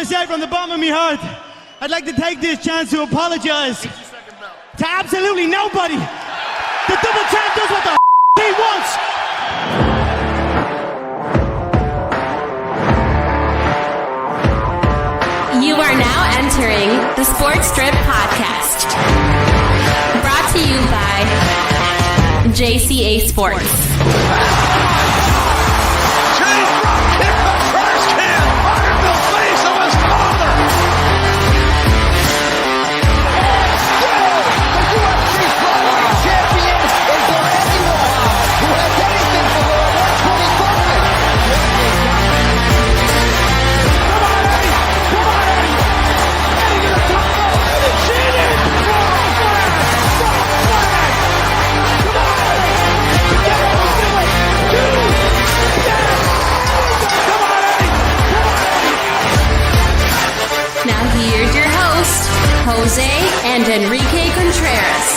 to say from the bottom of my heart, I'd like to take this chance to apologize to absolutely nobody. The double champ does what the he wants. You are now entering the Sports Drip Podcast. Brought to you by JCA Sports. Now here's your host, Jose and Enrique Contreras.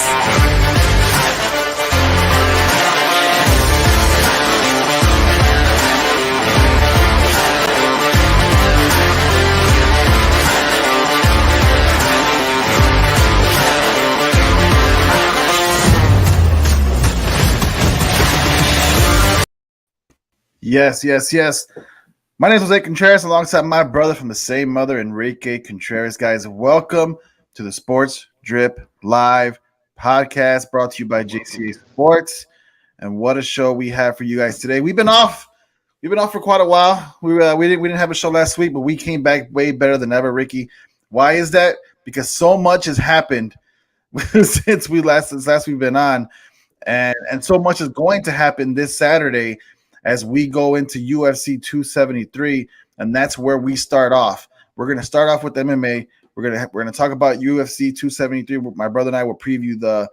Yes. My name is Jose Contreras, alongside my brother from the same mother, Enrique Contreras. Guys, welcome to the Sports Drip Live podcast brought to you by JCA Sports. And what a show we have for you guys today. We've been off for quite a while. We didn't have a show last week, but we came back way better than ever, Ricky. Why is that? Because so much has happened since last we've been on, and so much is going to happen this Saturday as we go into UFC 273, and that's where we start off. We're going to start off with MMA. We're going to talk about UFC 273. My brother and I will preview the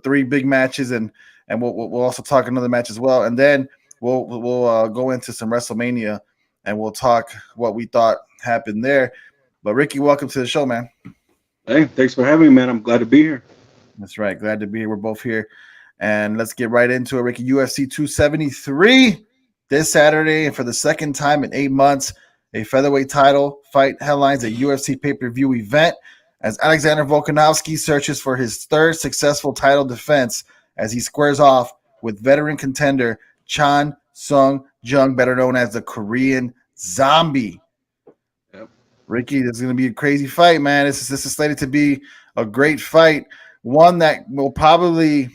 three big matches, and we'll also talk another match as well. And then we'll go into some WrestleMania, and we'll talk what we thought happened there. But Ricky, welcome to the show, man. Hey, thanks for having me, man. I'm glad to be here. That's right. Glad to be here. We're both here. And let's get right into it, Ricky. UFC 273 this Saturday, and for the second time in 8 months, a featherweight title fight headlines a UFC pay-per-view event as Alexander Volkanovski searches for his third successful title defense as he squares off with veteran contender Chan Sung Jung, better known as the Korean Zombie. Yep. Ricky, this is going to be a crazy fight, man. This is slated to be a great fight, one that will probably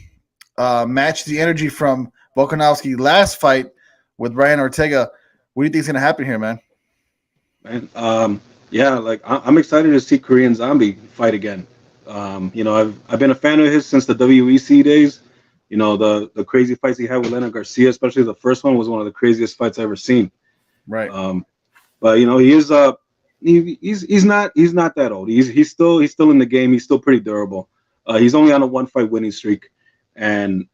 match the energy from Volkanovski's last fight with Brian Ortega. What do you think is going to happen here, man? Man, I'm excited to see Korean Zombie fight again. I've been a fan of his since the WEC days. You know, the crazy fights he had with Leonard Garcia, especially the first one, was one of the craziest fights I've ever seen. Right. But you know, he is he's not that old. He's still in the game. He's still pretty durable. He's only on a 1-fight winning streak. And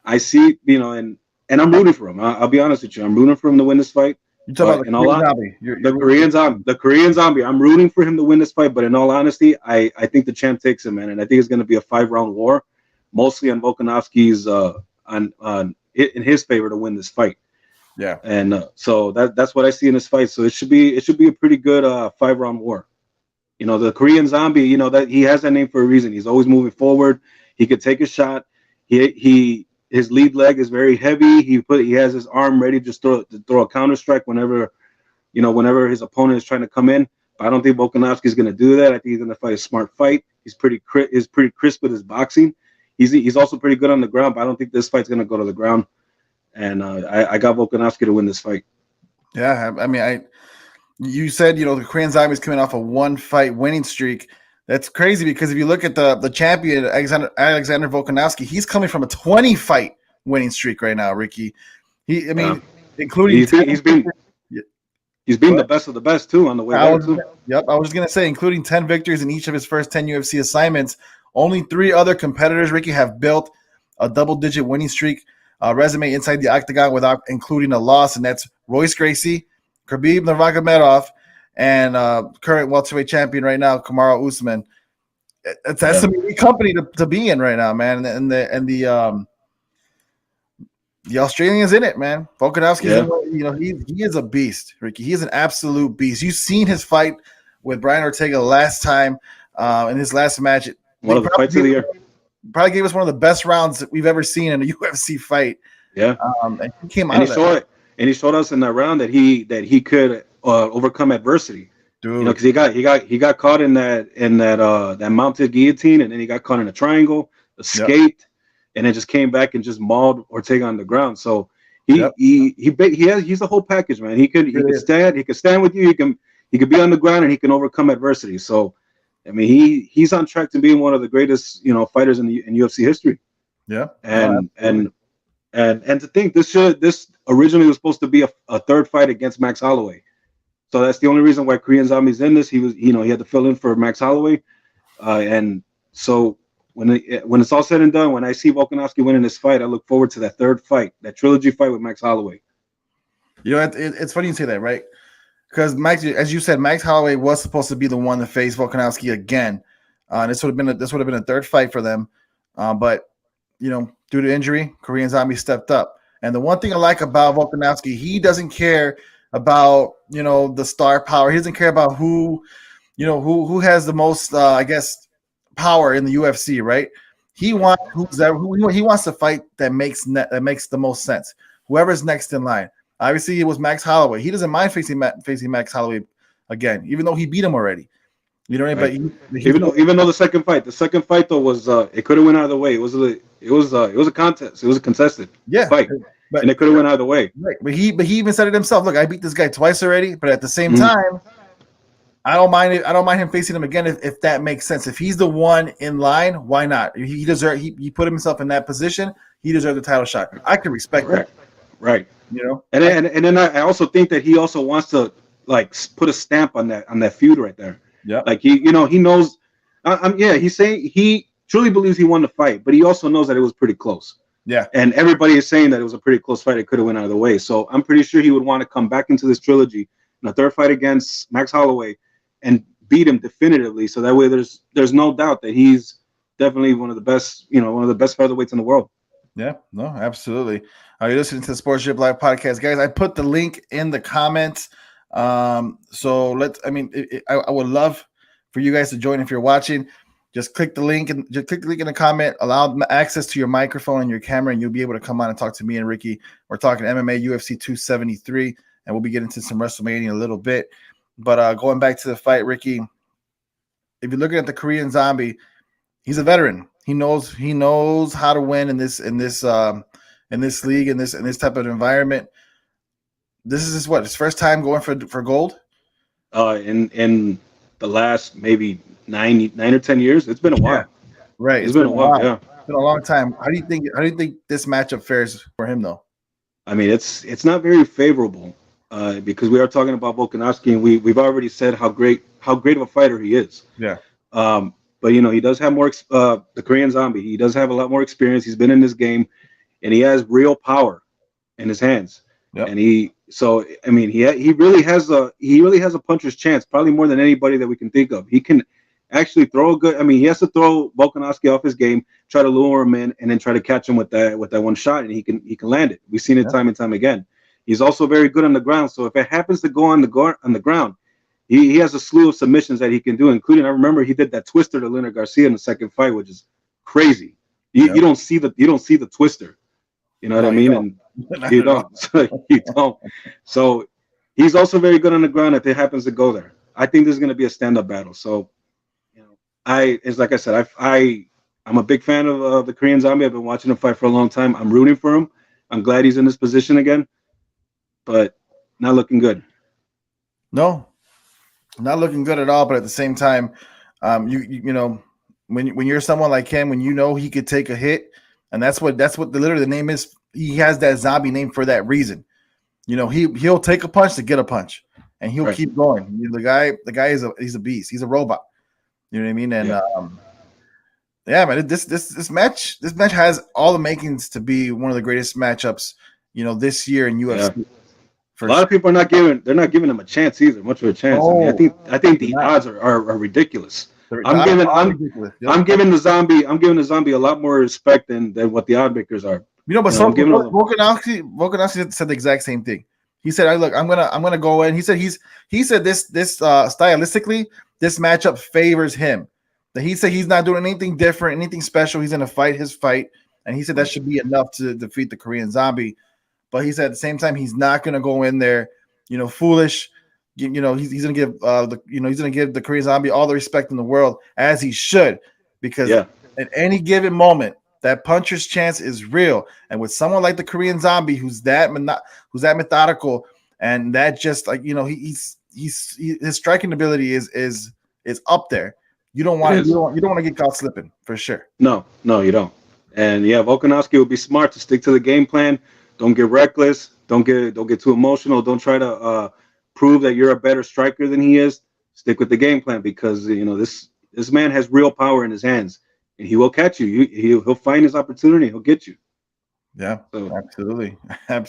I see, and I'm rooting for him. I'll be honest with you. I'm rooting for him to win this fight. You're talking about the Korean Zombie. The Korean Zombie. I'm rooting for him to win this fight. But in all honesty, I think the champ takes him, man. And I think it's going to be a 5-round war, mostly on Volkanovski's in his favor to win this fight. Yeah. And so that's what I see in this fight. So it should be a pretty good 5-round war. You know, the Korean Zombie. That he has that name for a reason. He's always moving forward. He could take a shot. His lead leg is very heavy. He has his arm ready to throw a counter strike whenever his opponent is trying to come in. But I don't think Volkanovski is going to do that. I think he's going to fight a smart fight. He's pretty crisp with his boxing. He's also pretty good on the ground. But I don't think this fight's going to go to the ground. And I got Volkanovski to win this fight. Yeah, I mean, you said the Korean Zombie is coming off a 1-fight winning streak. That's crazy because if you look at the champion, Alexander Volkanovski, he's coming from a 20-fight winning streak right now, Ricky. Including he's been the best of the best too on the way back too. Yep, I was just gonna say, including 10 victories in each of his first 10 UFC assignments. Only 3 other competitors, Ricky, have built a double-digit winning streak resume inside the octagon without including a loss, and that's Royce Gracie, Khabib Nurmagomedov, and current welterweight champion right now, Kamaru Usman. That's a unique company to be in right now, man. And the the Australian's in it, man. Volkanovski's Yeah. he is a beast, Ricky. He is an absolute beast. You've seen his fight with Brian Ortega last time in his last match. One of the fights of the year. Probably gave us one of the best rounds that we've ever seen in a UFC fight. Yeah. And he came out and he showed us in that round that he could overcome adversity. dude. You know, because he got caught in that mounted guillotine, and then he got caught in a triangle, escaped, and then just came back and just mauled Ortega on the ground. So he's the whole package, man. He could stand with you. He could be on the ground, and he can overcome adversity. So, I mean, he's on track to being one of the greatest, fighters in UFC history. Yeah, and to think this originally was supposed to be a third fight against Max Holloway. So that's the only reason why Korean Zombie's in this. He had to fill in for Max Holloway, and so when it's all said and done, when I see Volkanovski winning this fight, I look forward to that third fight, that trilogy fight with Max Holloway. It's funny you say that, right? Because as you said, Max Holloway was supposed to be the one to face Volkanovski again. This would have been a third fight for them, but due to injury, Korean Zombie stepped up. And the one thing I like about Volkanovski, he doesn't care about the star power. He doesn't care about who has the most power in the UFC, right? He wants to fight that makes the most sense. Whoever's next in line. Obviously, it was Max Holloway. He doesn't mind facing Max Holloway again, even though he beat him already. You know what I mean? Right. But even though the second fight though was it could have went either way. It was a contest. It was a contested fight. And it could have went either way. Right. But he even said it himself. Look, I beat this guy twice already, but at the same time, I don't mind it. I don't mind him facing him again if that makes sense. If he's the one in line, why not? He put himself in that position. He deserved the title shot. I can respect that. Right. And then I also think that he also wants to put a stamp on that feud right there. Yeah. Like he knows. He's saying he truly believes he won the fight, but he also knows that it was pretty close. Yeah. And everybody is saying that it was a pretty close fight. It could have went either way. So I'm pretty sure he would want to come back into this trilogy in a third fight against Max Holloway and beat him definitively. So that way there's no doubt that he's definitely one of the best featherweights in the world. Yeah, no, absolutely. You're listening to the Sports Drip Live podcast, guys. I put the link in the comments. So I would love for you guys to join if you're watching. Just click the link in the comment, allow access to your microphone and your camera, and you'll be able to come on and talk to me and Ricky. We're talking MMA UFC 273, and we'll be getting to some WrestleMania in a little bit. But going back to the fight, Ricky, if you're looking at the Korean Zombie, he's a veteran. He knows how to win in this league, in this type of environment. This is his first time going for gold? In the last maybe 9 or 10 years. It's been a while. Yeah. Right. It's been a while. Yeah. It's been a long time. How do you think this matchup fares for him though? I mean, it's not very favorable because we are talking about Volkanovski, and we've already said how great of a fighter he is. Yeah. But he does have more. The Korean Zombie, he does have a lot more experience. He's been in this game, and he has real power in his hands. Yep. And he really has a puncher's chance, probably more than anybody that we can think of. He can actually throw a good. I mean, he has to throw Volkanovski off his game, try to lure him in, and then try to catch him with that one shot, and he can land it. We've seen it time and time again. He's also very good on the ground. So if it happens to go on the ground, he has a slew of submissions that he can do, including I remember he did that twister to Leonard Garcia in the second fight, which is crazy. You don't see the twister. You know what I mean? And you don't. So he's also very good on the ground if it happens to go there. I think this is going to be a stand-up battle. So, like I said, I'm a big fan of the Korean Zombie. I've been watching him fight for a long time. I'm rooting for him. I'm glad he's in this position again, but not looking good. No, not looking good at all. But at the same time, when you're someone like him, when he could take a hit, and that's what literally the name is. He has that zombie name for that reason. He'll take a punch to get a punch, and he'll keep going. The guy he's a beast. He's a robot. You know what I mean? And man, this match has all the makings to be one of the greatest matchups, this year in UFC. Yeah. A lot of people are not giving him a chance either, much of a chance. Oh, I think the odds are ridiculous. I'm giving the Zombie a lot more respect than what the odd makers are. You know, but You know, so I'm giving him- Volkanovski said the exact same thing. He said, "Look, I'm gonna go in." He said this stylistically, this matchup favors him. That he said he's not doing anything different, anything special. He's gonna fight his fight, and he said that should be enough to defeat the Korean Zombie. But he said at the same time he's not gonna go in there, foolish. He's gonna give he's gonna give the Korean Zombie all the respect in the world, as he should, because at any given moment that puncher's chance is real. And with someone like the Korean Zombie, who's that methodical, and that just his striking ability is up there. You don't want to get caught slipping for sure. No, you don't. And yeah, Volkanovski would be smart to stick to the game plan. Don't get reckless. Don't get too emotional. Don't try to prove that you're a better striker than he is. Stick with the game plan, because this man has real power in his hands, and he will catch you. He'll find his opportunity. He'll get you. Yeah, so, absolutely. Yeah.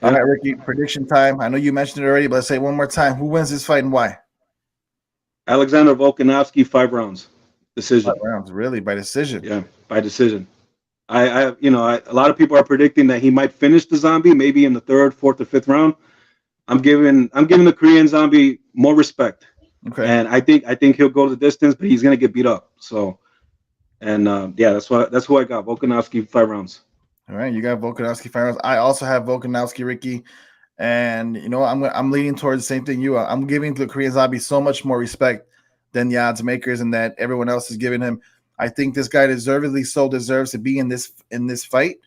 All right, Ricky, prediction time. I know you mentioned it already, but let's say it one more time. Who wins this fight and why? Alexander Volkanovski, 5 rounds. Decision. 5 rounds, really? By decision? Yeah, by decision. A lot of people are predicting that he might finish the Zombie maybe in the 3rd, 4th, or 5th round. I'm giving the Korean Zombie more respect. Okay. And I think he'll go the distance, but he's gonna get beat up. So, and that's who I got. Volkanovski, 5 rounds. All right, you got Volkanovski 5 rounds. I also have Volkanovski, Ricky, and I'm leaning towards the same thing you are. I'm giving the Korean Zombie so much more respect than the odds makers, and that everyone else is giving him. I think this guy deservedly so deserves to be in this fight.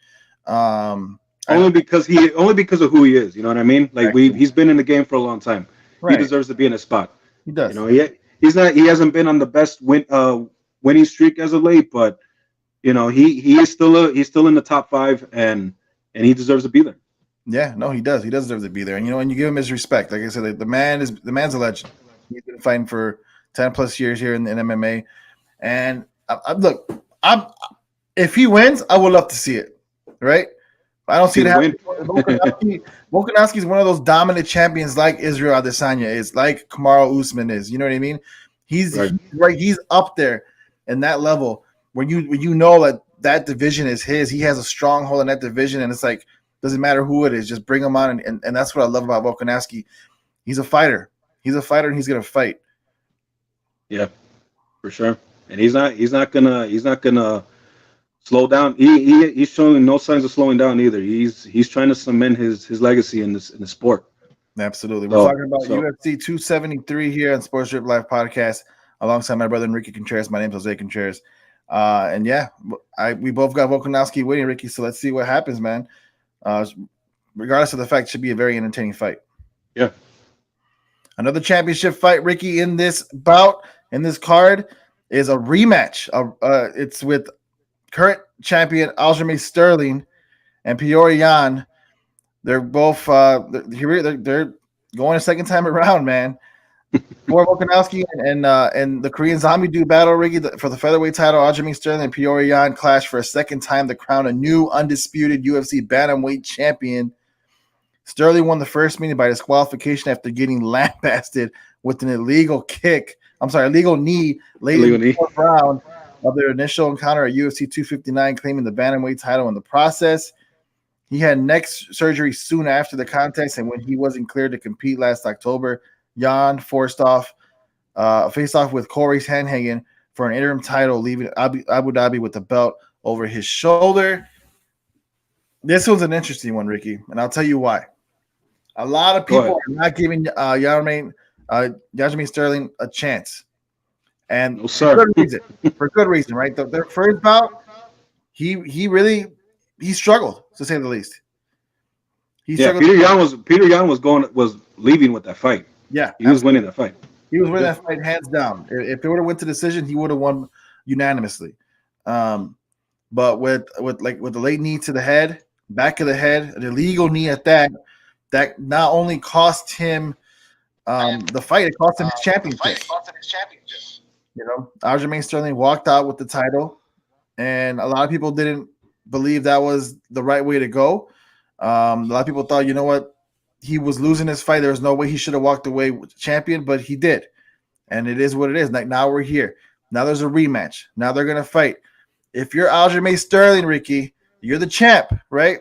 Only because of who he is. You know what I mean? Like he's been in the game for a long time. Right. He deserves to be in a spot. He does. He hasn't been on the best winning streak as of late, but he is still in the top 5, and he deserves to be there. Yeah, no, he does. He does deserve to be there, and and you give him his respect. Like I said, the man's a legend. He's been fighting for 10+ years here in MMA, and if he wins, I would love to see it. Right? I don't see it happening. Volkanovski is one of those dominant champions like Israel Adesanya is, like Kamaru Usman is. You know what I mean? He's up there in that level when you know that division is his. He has a stronghold in that division, and it's like doesn't matter who it is, just bring him on. And that's what I love about Volkanovski. He's a fighter. He's a fighter, and he's gonna fight. Yeah, for sure. And he's not gonna slow down. He's showing no signs of slowing down either. He's trying to cement his legacy in the sport. Absolutely. We're talking about UFC 273 here on Sports Drip Live Podcast alongside my brother Enrique Contreras. My name's Jose Contreras. And yeah, we both got Volkanovski winning, Ricky. So let's see what happens, man. Regardless of the fact, it should be a very entertaining fight. Yeah. Another championship fight, Ricky, in this bout, in this card, is a rematch. It's with current champion Aljamain Sterling and Petr Yan. They're both they're going a second time around, man. For Volkanovski and the Korean Zombie do battle, Ricky, for the featherweight title. Aljamain Sterling and Petr Yan clash for a second time to crown a new undisputed UFC bantamweight champion. Sterling won the first meeting by disqualification after getting lambasted with an illegal knee late in the 4th round of their initial encounter at UFC 259, claiming the bantamweight title in the process. He had neck surgery soon after the contest, and when he wasn't cleared to compete last October, Yan faced off with Corey Sandhagen for an interim title, leaving Abu Dhabi with the belt over his shoulder. This was an interesting one, Ricky, and I'll tell you why. A lot of people are not giving Aljamain Sterling a chance. And for good reason, right? Their first bout, he struggled, to say the least. Petr Yan was leaving with that fight. Yeah, he was winning that fight. He was winning that fight hands down. If it would have went to decision, he would have won unanimously. But with the late knee to the head, back of the head, an illegal knee at that not only cost him the fight, it cost him his championship. Aljamain Sterling walked out with the title, and a lot of people didn't believe that was the right way to go. A lot of people thought, you know what, he was losing his fight. There was no way he should have walked away with the champion, but he did. And it is what it is. Like, now we're here. Now there's a rematch. Now they're going to fight. If you're Aljamain Sterling, Ricky, You're the champ, right?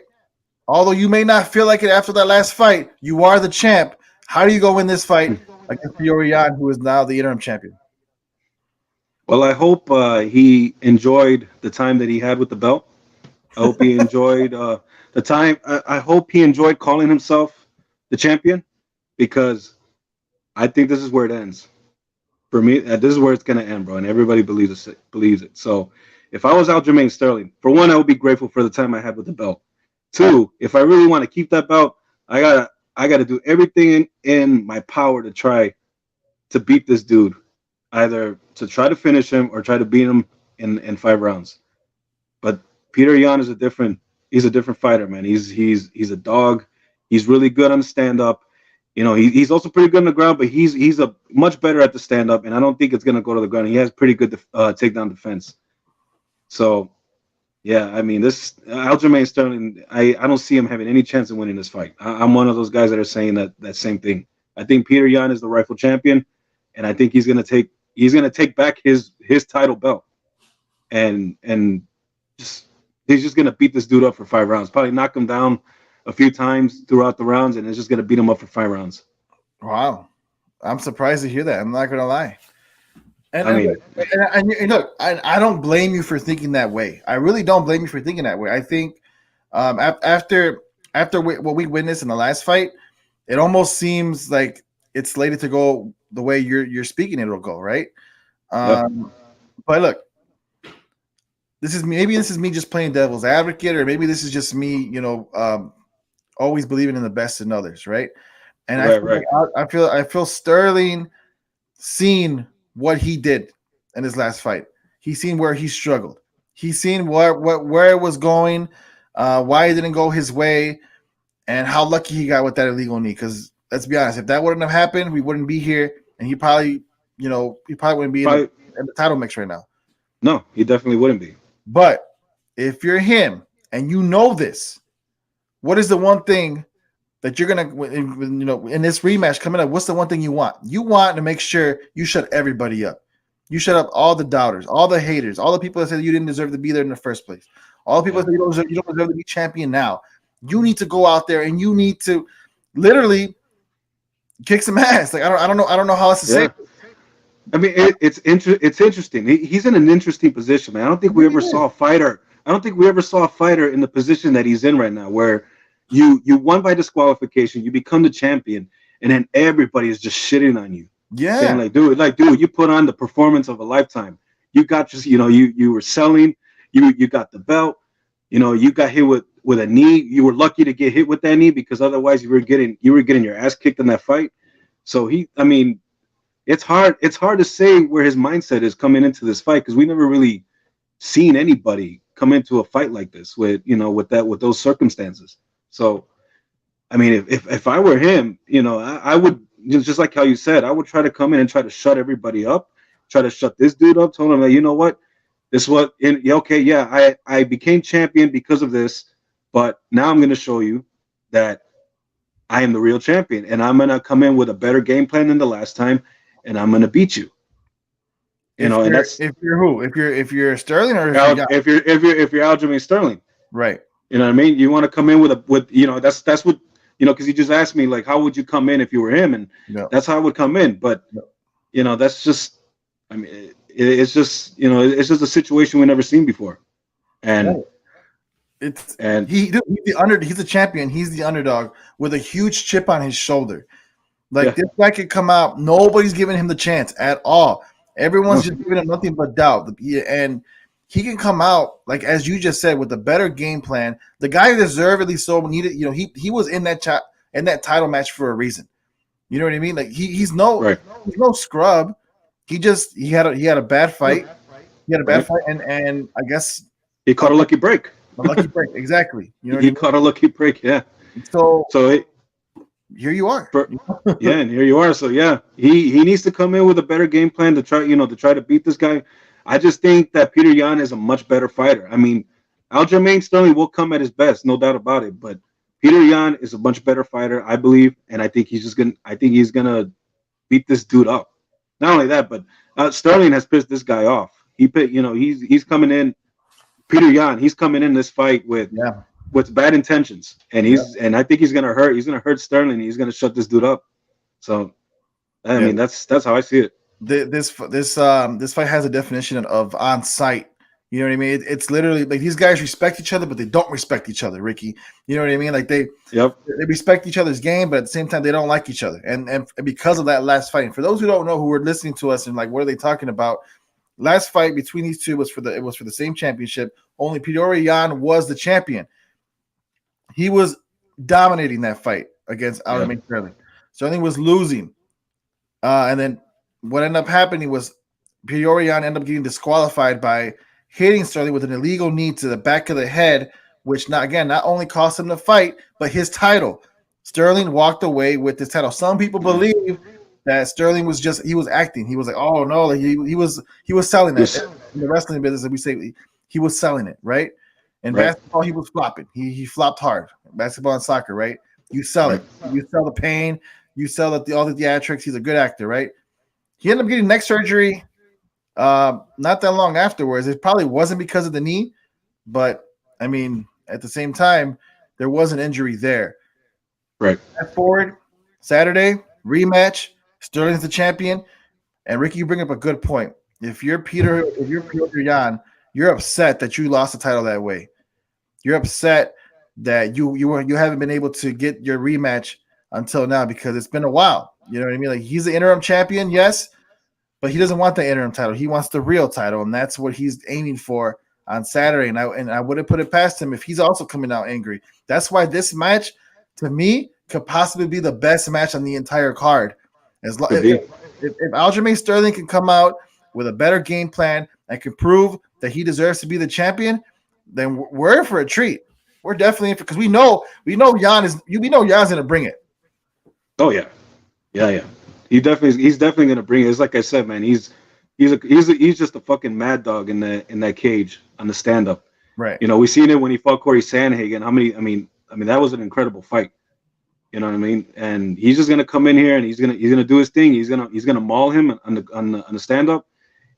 Although you may not feel like it after that last fight, you are the champ. How do you go win this fight against Petr Yan, who is now the interim champion? Well, I hope he enjoyed the time that he had with the belt. I hope he enjoyed the time. I hope he enjoyed calling himself the champion, because I think this is where it ends. For me, this is where it's going to end, bro, and everybody believes it. So if I was Aljamain Sterling, for one, I would be grateful for the time I had with the belt. Two, if I really want to keep that belt, I gotta do everything in my power to try to beat this dude, either to try to finish him or try to beat him in 5 rounds. But Petr Yan is a different fighter, man. He's a dog. He's really good on the stand up. You know, he's also pretty good on the ground, but he's a much better at the stand up, and I don't think it's gonna go to the ground. He has pretty good takedown defense. So, yeah, I mean, this Aljamain Sterling, I don't see him having any chance of winning this fight. I'm one of those guys that are saying that same thing. I think Petr Yan is the rightful champion, and I think he's gonna take back his title belt, and he's just gonna beat this dude up for 5 rounds. Probably knock him down a few times throughout the rounds, and it's just gonna beat him up for 5 rounds. Wow, I'm surprised to hear that. I'm not gonna lie. And look, I don't blame you for thinking that way. I really don't blame you for thinking that way. I think after what we witnessed in the last fight, it almost seems like it's slated to go the way you're speaking it'll go, right? But look, this is me just playing devil's advocate, or maybe this is just me, always believing in the best in others, right? And I feel Sterling seen what he did in his last fight. He's seen where he struggled. He's seen where it was going, why it didn't go his way, and how lucky he got with that illegal knee. Because let's be honest, if that wouldn't have happened, we wouldn't be here, and he probably wouldn't be in the title mix right now. No, he definitely wouldn't be. But if you're him and you know this, what is the one thing that you're gonna, in this rematch coming up? What's the one thing you want? You want to make sure you shut everybody up. You shut up all the doubters, all the haters, all the people that said you didn't deserve to be there in the first place, all the people that say you don't deserve to be champion now. You need to go out there and you need to literally kick some ass. Like I don't know how else to say it. I mean, it's interesting. He's in an interesting position, man. I don't think we ever saw a fighter in the position that he's in right now, where you won by disqualification, you become the champion, and then everybody is just shitting on you. Yeah, saying dude, you put on the performance of a lifetime. You got you were selling. You got the belt. You got hit with a knee. You were lucky to get hit with that knee, because otherwise you were getting your ass kicked in that fight. So it's hard to say where his mindset is coming into this fight, because we never really seen anybody come into a fight like this with those circumstances. So, I mean, if I were him, I would, just like how you said, I would try to come in and try to shut everybody up, try to shut this dude up, tell him that, you know what, I became champion because of this, but now I'm going to show you that I am the real champion, and I'm going to come in with a better game plan than the last time, and I'm going to beat you. And that's if you're who? If you're Sterling, or if you're Aljamain Sterling, right? You know what I mean? You want to come in with that's what, because he just asked me, like, how would you come in if you were him? And that's how I would come in. But that's just, I mean, it's just it's just a situation we've never seen before. And he's the champion. He's the underdog with a huge chip on his shoulder. Like this guy could come out. Nobody's giving him the chance at all. Everyone's just giving him nothing but doubt. And he can come out, like as you just said, with a better game plan. The guy deservedly so needed. He was in that title match for a reason. You know what I mean? Like he's no scrub. He had a bad fight. He had a bad fight, and I guess he caught a lucky break. A lucky break, exactly. He caught a lucky break. Yeah. So here you are. And here you are. So he needs to come in with a better game plan to try to beat this guy. I just think that Petr Yan is a much better fighter. I mean, Aljamain Sterling will come at his best, no doubt about it. But Petr Yan is a much better fighter, I believe, and I think he's gonna beat this dude up. Not only that, but Sterling has pissed this guy off. He's coming in Peter Yan, he's coming in this fight with bad intentions, and and I think he's gonna hurt Sterling. He's gonna shut this dude up. So, I mean, that's how I see it. This fight has a definition of on site. You know what I mean? It's literally like these guys respect each other, but they don't respect each other, Ricky. You know what I mean? Like they respect each other's game, but at the same time they don't like each other. And because of that last fight, and for those who don't know, who were listening to us and like what are they talking about? Last fight between these two was for the same championship. Only Petr Yan was the champion. He was dominating that fight against Aljamain Sterling. Sterling was losing. And then what ended up happening was Petr Yan ended up getting disqualified by hitting Sterling with an illegal knee to the back of the head, which not only cost him the fight, but his title. Sterling walked away with his title. Some people believe that Sterling was acting. He was like, oh no, like he was selling it. In the wrestling business, we say he was selling it, right? In basketball, he was flopping. He flopped hard. Basketball and soccer, right? You sell it. You sell the pain. You sell all the theatrics. He's a good actor, right? He ended up getting neck surgery not that long afterwards. It probably wasn't because of the knee, but I mean, at the same time, there was an injury there. Right. Fast forward, Saturday, rematch. Sterling's the champion. And Ricky, you bring up a good point. If you're Petr Yan, you're upset that you lost the title that way. You're upset that you haven't been able to get your rematch until now because it's been a while. You know what I mean? Like he's the interim champion, yes, but he doesn't want the interim title. He wants the real title, and that's what he's aiming for on Saturday. And I wouldn't put it past him if he's also coming out angry. That's why this match, to me, could possibly be the best match on the entire card. If Aljamain Sterling can come out with a better game plan and can prove that he deserves to be the champion, then we're in for a treat. We're definitely in for, because we know Yan's gonna bring it. Oh yeah. He's definitely gonna bring it. It's like I said, man. He's just a fucking mad dog in that cage on the stand up. Right. You know, we seen it when he fought Corey Sandhagen. I mean that was an incredible fight. You know what I mean? And he's just gonna come in here and he's gonna do his thing. He's gonna maul him on the stand up.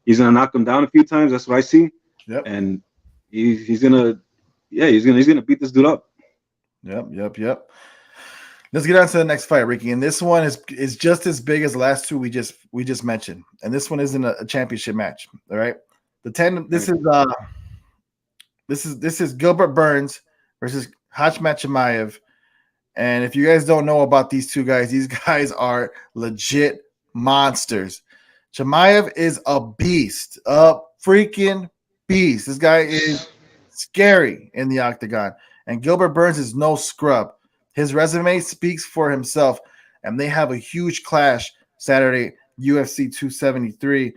He's gonna knock him down a few times. That's what I see. Yep. And he's gonna beat this dude up. Yep. Let's get on to the next fight, Ricky. And this one is just as big as the last two we just mentioned. And this one isn't a championship match. All right. This is Gilbert Burns versus Khamzat Chimaev. And if you guys don't know about these guys are legit monsters. Chimaev is a beast, a freaking beast. This guy is scary in the octagon. And Gilbert Burns is no scrub. His resume speaks for himself. And they have a huge clash Saturday, UFC 273.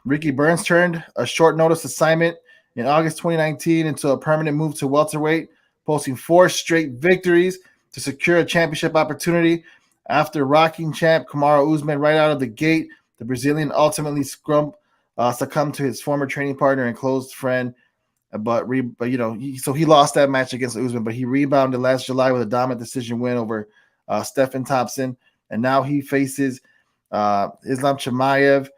Ricky Burns turned a short notice assignment in August 2019 into a permanent move to welterweight, posting 4 straight victories to secure a championship opportunity. After rocking champ Kamaru Usman right out of the gate, the Brazilian ultimately succumbed to his former training partner and close friend. He lost that match against Usman, but he rebounded last July with a dominant decision win over Stephen Thompson. And now he faces Islam Chimaev,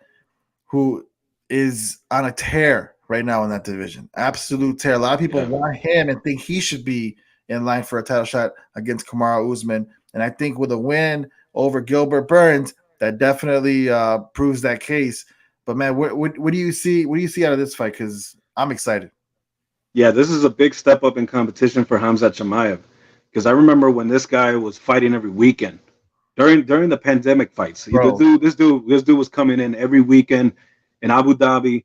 who is on a tear right now in that division. Absolute tear. A lot of people want him and think he should be in line for a title shot against Kamaru Usman. And I think with a win over Gilbert Burns, that definitely proves that case. But man, what do you see? What do you see out of this fight? Because I'm excited. Yeah, this is a big step up in competition for Khamzat Chimaev. Because I remember when this guy was fighting every weekend during the pandemic fights. This dude was coming in every weekend in Abu Dhabi,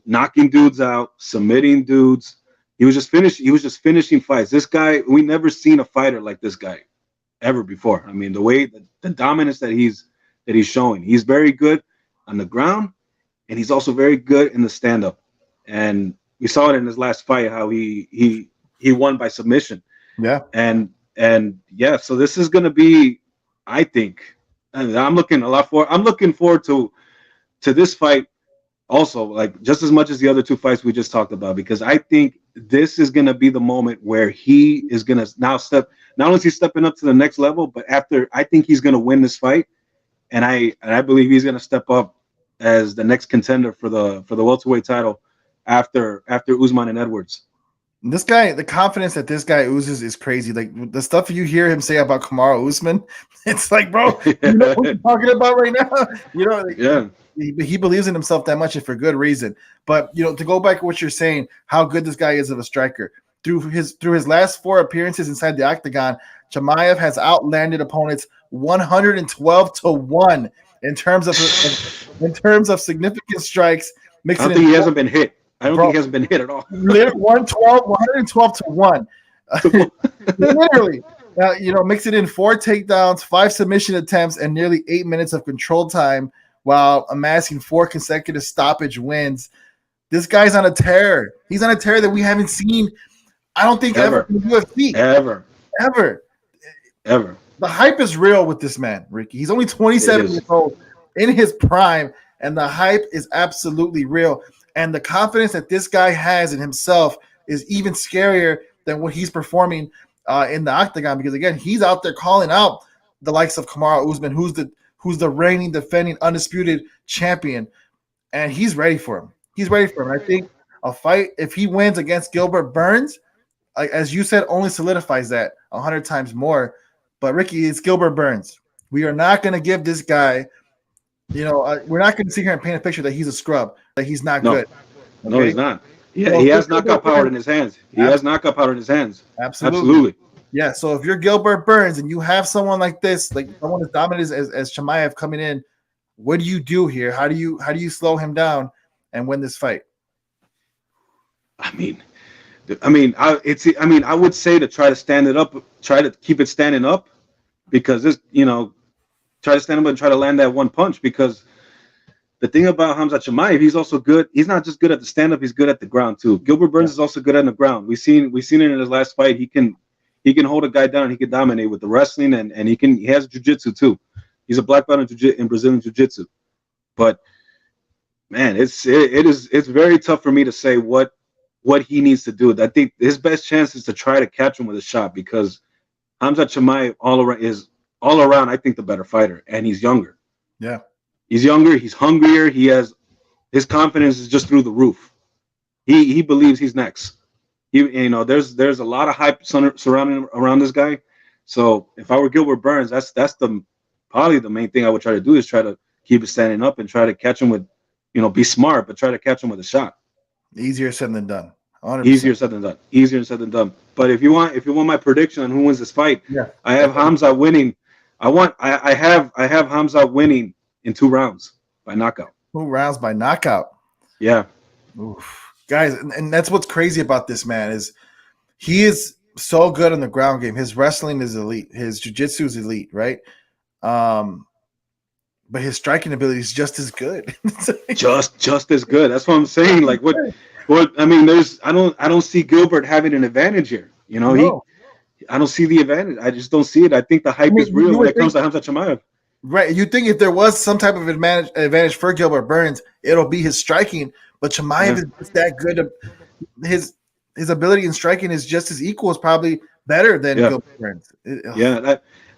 knocking dudes out, submitting dudes. He was just finishing fights. This guy, we never seen a fighter like this guy ever before. I mean, the dominance that he's showing. He's very good on the ground, and he's also very good in the stand-up. And we saw it in his last fight how he won by submission. Yeah. And so this is gonna be, I think, and I'm looking forward to this fight also, like just as much as the other 2 fights we just talked about, because I think this is gonna be the moment where he is gonna now not only is he stepping up to the next level, but I think he's gonna win this fight, and I believe he's gonna step up as the next contender for the welterweight title after Usman and Edwards. This guy, the confidence that this guy oozes is crazy. Like the stuff you hear him say about Kamaru Usman, it's like, bro, you know what you're talking about right now? You know, like, Yeah. He believes in himself that much and for good reason. But you know, to go back to what you're saying, how good this guy is of a striker. Through his last 4 appearances inside the octagon, Chimaev has outlanded opponents 112-1 in terms of significant strikes. I don't think he hasn't been hit. I don't think he hasn't been hit at all. 112-1. Literally. You know, mix it in 4 takedowns, 5 submission attempts, and nearly 8 minutes of control time while amassing 4 consecutive stoppage wins. This guy's on a tear. He's on a tear that we haven't seen, I don't think, ever in the UFC. Ever. The hype is real with this man, Ricky. He's only 27 years old, in his prime, and the hype is absolutely real. And the confidence that this guy has in himself is even scarier than what he's performing in the octagon, because again, he's out there calling out the likes of Kamaru Usman, who's the reigning, defending, undisputed champion, and he's ready for him. I think a fight, if he wins against Gilbert Burns, as you said, only solidifies that 100 times more. But Ricky, it's Gilbert Burns. We are not going to give this guy, we're not going to sit here and paint a picture that he's a scrub, that he's not good. Okay? No, he's not. Yeah, he has knockout power in his hands. Absolutely. Yeah, so if you're Gilbert Burns and you have someone like this, like someone as dominant as Chimaev coming in, what do you do here? How do you slow him down and win this fight? I would say to try to stand it up, try to keep it standing up, because this, try to stand up and try to land that one punch, because the thing about Khamzat Chimaev, he's also good. He's not just good at the stand-up; he's good at the ground too. Gilbert Burns is also good on the ground. We've seen it in his last fight. He can hold a guy down. He can dominate with the wrestling, and he has jiu-jitsu too. He's a black belt in Brazilian jiu-jitsu. But man, it's very tough for me to say what he needs to do. I think his best chance is to try to catch him with a shot, because Khamzat Chimaev is all around, I think, the better fighter, and he's younger. Yeah. He's younger. He's hungrier. His confidence is just through the roof. He believes he's next. There's a lot of hype surrounding around this guy. So if I were Gilbert Burns, that's probably the main thing I would try to do, is try to keep it standing up and try to catch him with, be smart, but try to catch him with a shot. Easier said than done. 100%. Easier said than done. But if you want my prediction on who wins this fight, I have Khamzat winning. I have Khamzat winning in 2 rounds by knockout. 2 rounds by knockout. Yeah. Oof. Guys, and that's what's crazy about this man, is he is so good in the ground game. His wrestling is elite. His jiu-jitsu is elite, right? But his striking ability is just as good. just as good. That's what I'm saying. Like what I mean, I don't see Gilbert having an advantage here. No. I don't see the advantage. I just don't see it. I think the hype is real when it comes to Khamzat Chimaev. Right. You think if there was some type of advantage for Gilbert Burns, it'll be his striking. But Chimaev is just that good. His ability in striking is just as equal, is probably better than Gilbert Burns.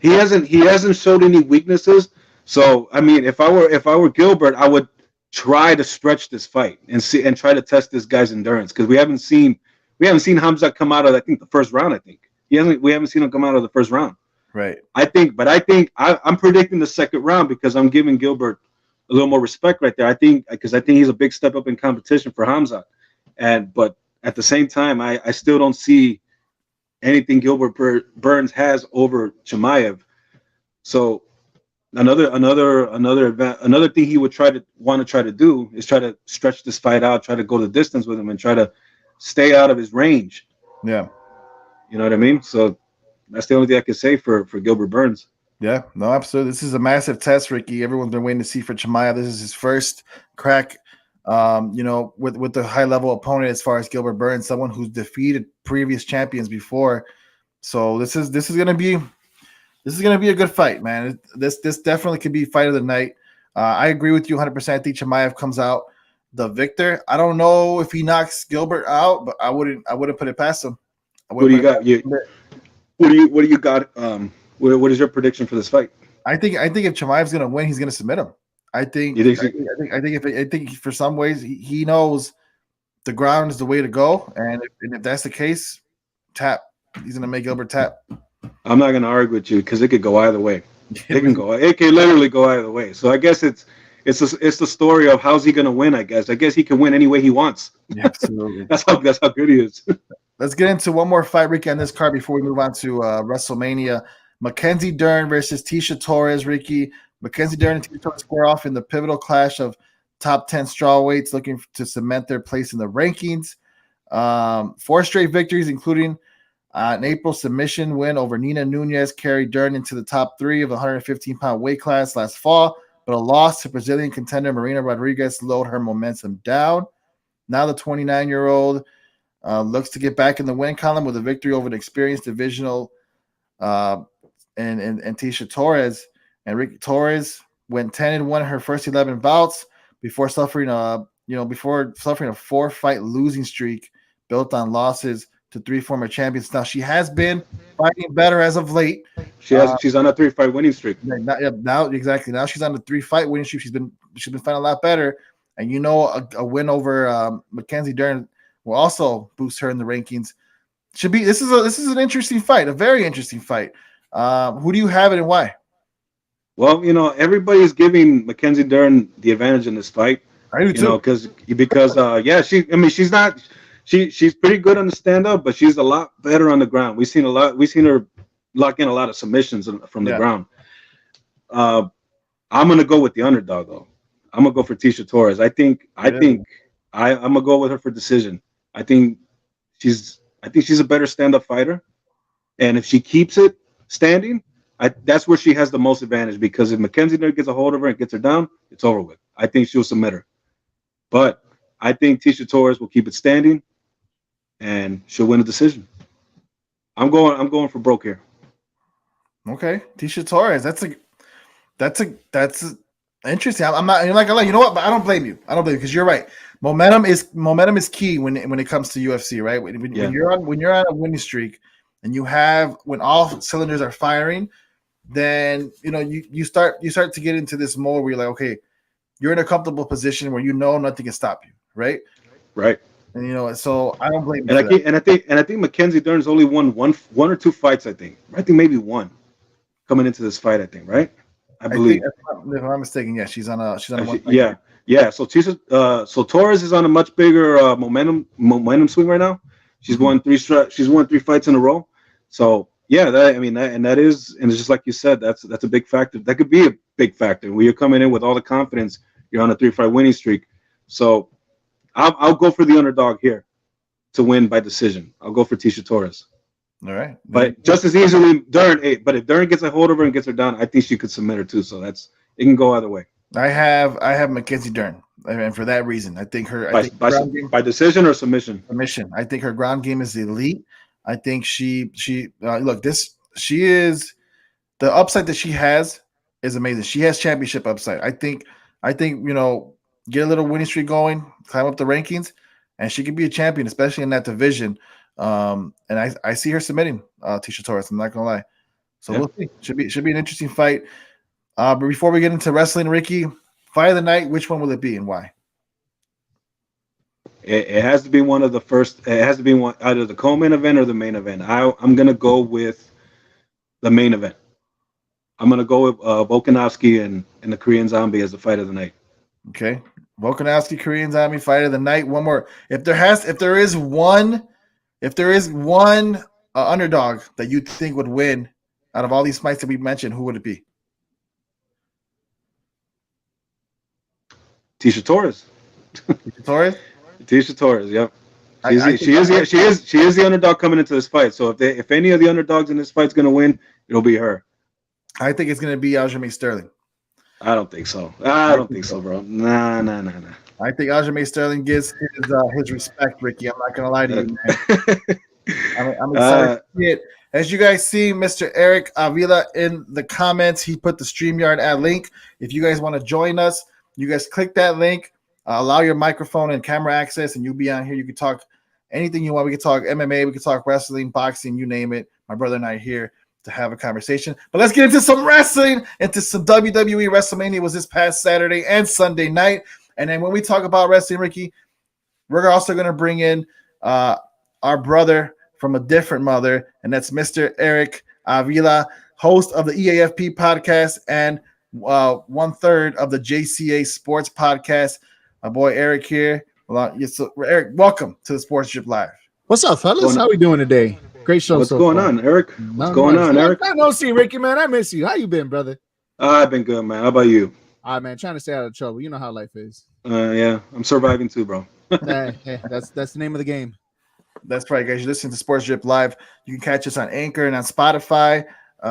He hasn't showed any weaknesses. So I mean, if I were Gilbert, I would try to stretch this fight and try to test this guy's endurance, because we haven't seen Khamzat come out of, I think, the first round. I think we haven't seen him come out of the first round. Right. I'm predicting the second round, because I'm giving Gilbert a little more respect right there. Because I think he's a big step up in competition for Khamzat. But at the same time, I still don't see anything Gilbert Burns has over Chimaev. So another thing he would want to try to do is try to stretch this fight out, try to go the distance with him, and try to stay out of his range. Yeah. You know what I mean? So that's the only thing I can say for Gilbert Burns. Yeah, no, absolutely. This is a massive test, Ricky. Everyone's been waiting to see for Chimaev. This is his first crack, with the high-level opponent as far as Gilbert Burns, someone who's defeated previous champions before. So this is gonna be a good fight, man. This definitely could be fight of the night. I agree with you 100%. I think Chimaev comes out the victor. I don't know if he knocks Gilbert out, but I wouldn't put it past him. What do you got? What do you got? What is your prediction for this fight? I think if Chimaev's gonna win, he's gonna submit him. I think for some ways he knows the ground is the way to go, and if that's the case, tap. He's gonna make Gilbert tap. I'm not gonna argue with you because it could go either way. It can go. It can literally go either way. So I guess it's the story of how's he gonna win. I guess he can win any way he wants. Yeah, absolutely. That's how good he is. Let's get into one more fight, Ricky, on this card before we move on to WrestleMania. Mackenzie Dern versus Tecia Torres, Ricky. Mackenzie Dern and Tecia Torres square off in the pivotal clash of top 10 strawweights looking to cement their place in the rankings. 4 straight victories, including an April submission win over Nina Nunez, carried Dern into the top 3 of the 115-pound weight class last fall, but a loss to Brazilian contender Marina Rodriguez slowed her momentum down. Now the 29-year-old looks to get back in the win column with a victory over the experienced divisional and Tecia Torres. And Ricky Torres went 10-1 in her first 11 bouts before suffering a 4-fight losing streak built on losses to 3 former champions. Now she has been fighting better as of late. She's on a 3-fight winning streak. Now she's on the 3-fight winning streak. She's been fighting a lot better, and a win over Mackenzie Dern will also boost her in the rankings. This is an interesting fight, a very interesting fight. Who do you have it and why? Well, everybody's giving Mackenzie Dern the advantage in this fight. I do too. Because she's pretty good on the stand up, but she's a lot better on the ground. We've seen her lock in a lot of submissions from the ground. I'm gonna go with the underdog though. I'm gonna go for Tecia Torres. I'm gonna go with her for decision. I think she's a better stand-up fighter, and if she keeps it standing, that's where she has the most advantage. Because if Mackenzie Dern gets a hold of her and gets her down, it's over with. I think she'll submit her, but I think Tecia Torres will keep it standing, and she'll win a decision. I'm going for broke here. Okay, Tecia Torres. That's interesting. I'm not. You're like, you know what? But I don't blame you. Because you're right. Momentum is key when it comes to UFC, right? When you're on a winning streak, and when all cylinders are firing, then you start to get into this mode where you're like, okay, you're in a comfortable position where nothing can stop you, right? Right. And so I don't blame you. And I think Mackenzie Dern's only won one or two fights. I think maybe one coming into this fight. I think, right? I believe. If I'm not mistaken, yeah, she's on a one. Yeah. So Torres is on a much bigger momentum swing right now. She's won 3 fights in a row. So yeah, that is, and it's just like you said, that's a big factor. That could be a big factor when you're coming in with all the confidence. You're on a 3-fight winning streak. So I'll go for the underdog here to win by decision. I'll go for Tecia Torres. All right, but just as easily Dern. But if Dern gets a hold of her and gets her down, I think she could submit her too. So it can go either way. I have Mackenzie Dern, and for that reason, I think by decision or submission. Submission. I think her ground game is elite. I think she is the upside that she has is amazing. She has championship upside. I think get a little winning streak going, climb up the rankings, and she could be a champion, especially in that division. And I see her submitting Tecia Torres. I'm not gonna lie. So we'll see. Should be an interesting fight. But before we get into wrestling, Ricky, fight of the night, which one will it be and why? It has to be one of the first. It has to be one either the co-main event or the main event. I'm gonna go with the main event. I'm gonna go with Volkanovski and the Korean Zombie as the fight of the night. Okay, Volkanovski, Korean Zombie, fight of the night. One more. If there is one underdog that you think would win out of all these fights that we mentioned, who would it be? Tecia Torres. Tecia Torres. Yep. She is the underdog coming into this fight. So if any of the underdogs in this fight's going to win, it'll be her. I think it's going to be Aljamain Sterling. I don't think so. I don't think so, bro. Nah. I think Aljamain Sterling gives his respect, Ricky. I'm not going to lie to you, man. I'm excited to see it. As you guys see, Mr. Eric Avila in the comments, he put the StreamYard ad link. If you guys want to join us, you guys click that link, allow your microphone and camera access, and you'll be on here. You can talk anything you want. We can talk MMA, we can talk wrestling, boxing, you name it. My brother and I are here to have a conversation. But let's get into some wrestling, into some WWE. WrestleMania was this past Saturday and Sunday night. And then when we talk about wrestling, Ricky, We're also going to bring in our brother from a different mother, and that's Mr. Eric Avila, host of the EAFP podcast and 1/3 of the JCA Sports podcast. My boy Eric here. So, Eric, welcome to the Sports Drip Live. What's up, fellas? How we doing today? Great show. What's going on, Eric? What's going on, Eric? I don't see Ricky, man. I miss you. How you been, brother? I've been good, man. How about you? All right, man. Trying to stay out of trouble. You know how life is. Yeah, I'm surviving too, bro. Hey, that's the name of the game. That's right, guys. You're listening to Sports Drip Live. You can catch us on Anchor and on Spotify.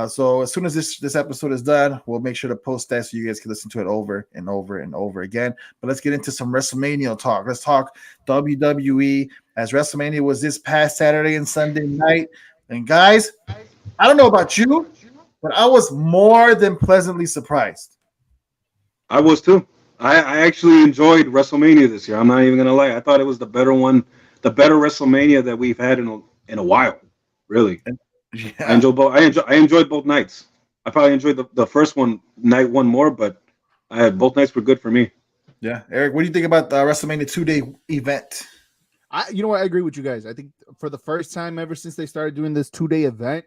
So as soon as this episode is done, we'll make sure to post that so you guys can listen to it over and over and over again. But let's get into some WrestleMania talk. Let's talk WWE, as WrestleMania was this past Saturday and Sunday night. And guys, I don't know about you, but I was more than pleasantly surprised. I was too. I actually enjoyed WrestleMania this year. I'm not even gonna lie. I thought it was the better one, the better WrestleMania that we've had in a while. Really. Yeah. I enjoyed both nights. I probably enjoyed the first night one more, but both nights were good for me. Yeah, Eric, what do you think about the WrestleMania 2-day event? You know what? I agree with you guys. I think for the first time ever since they started doing this 2-day event,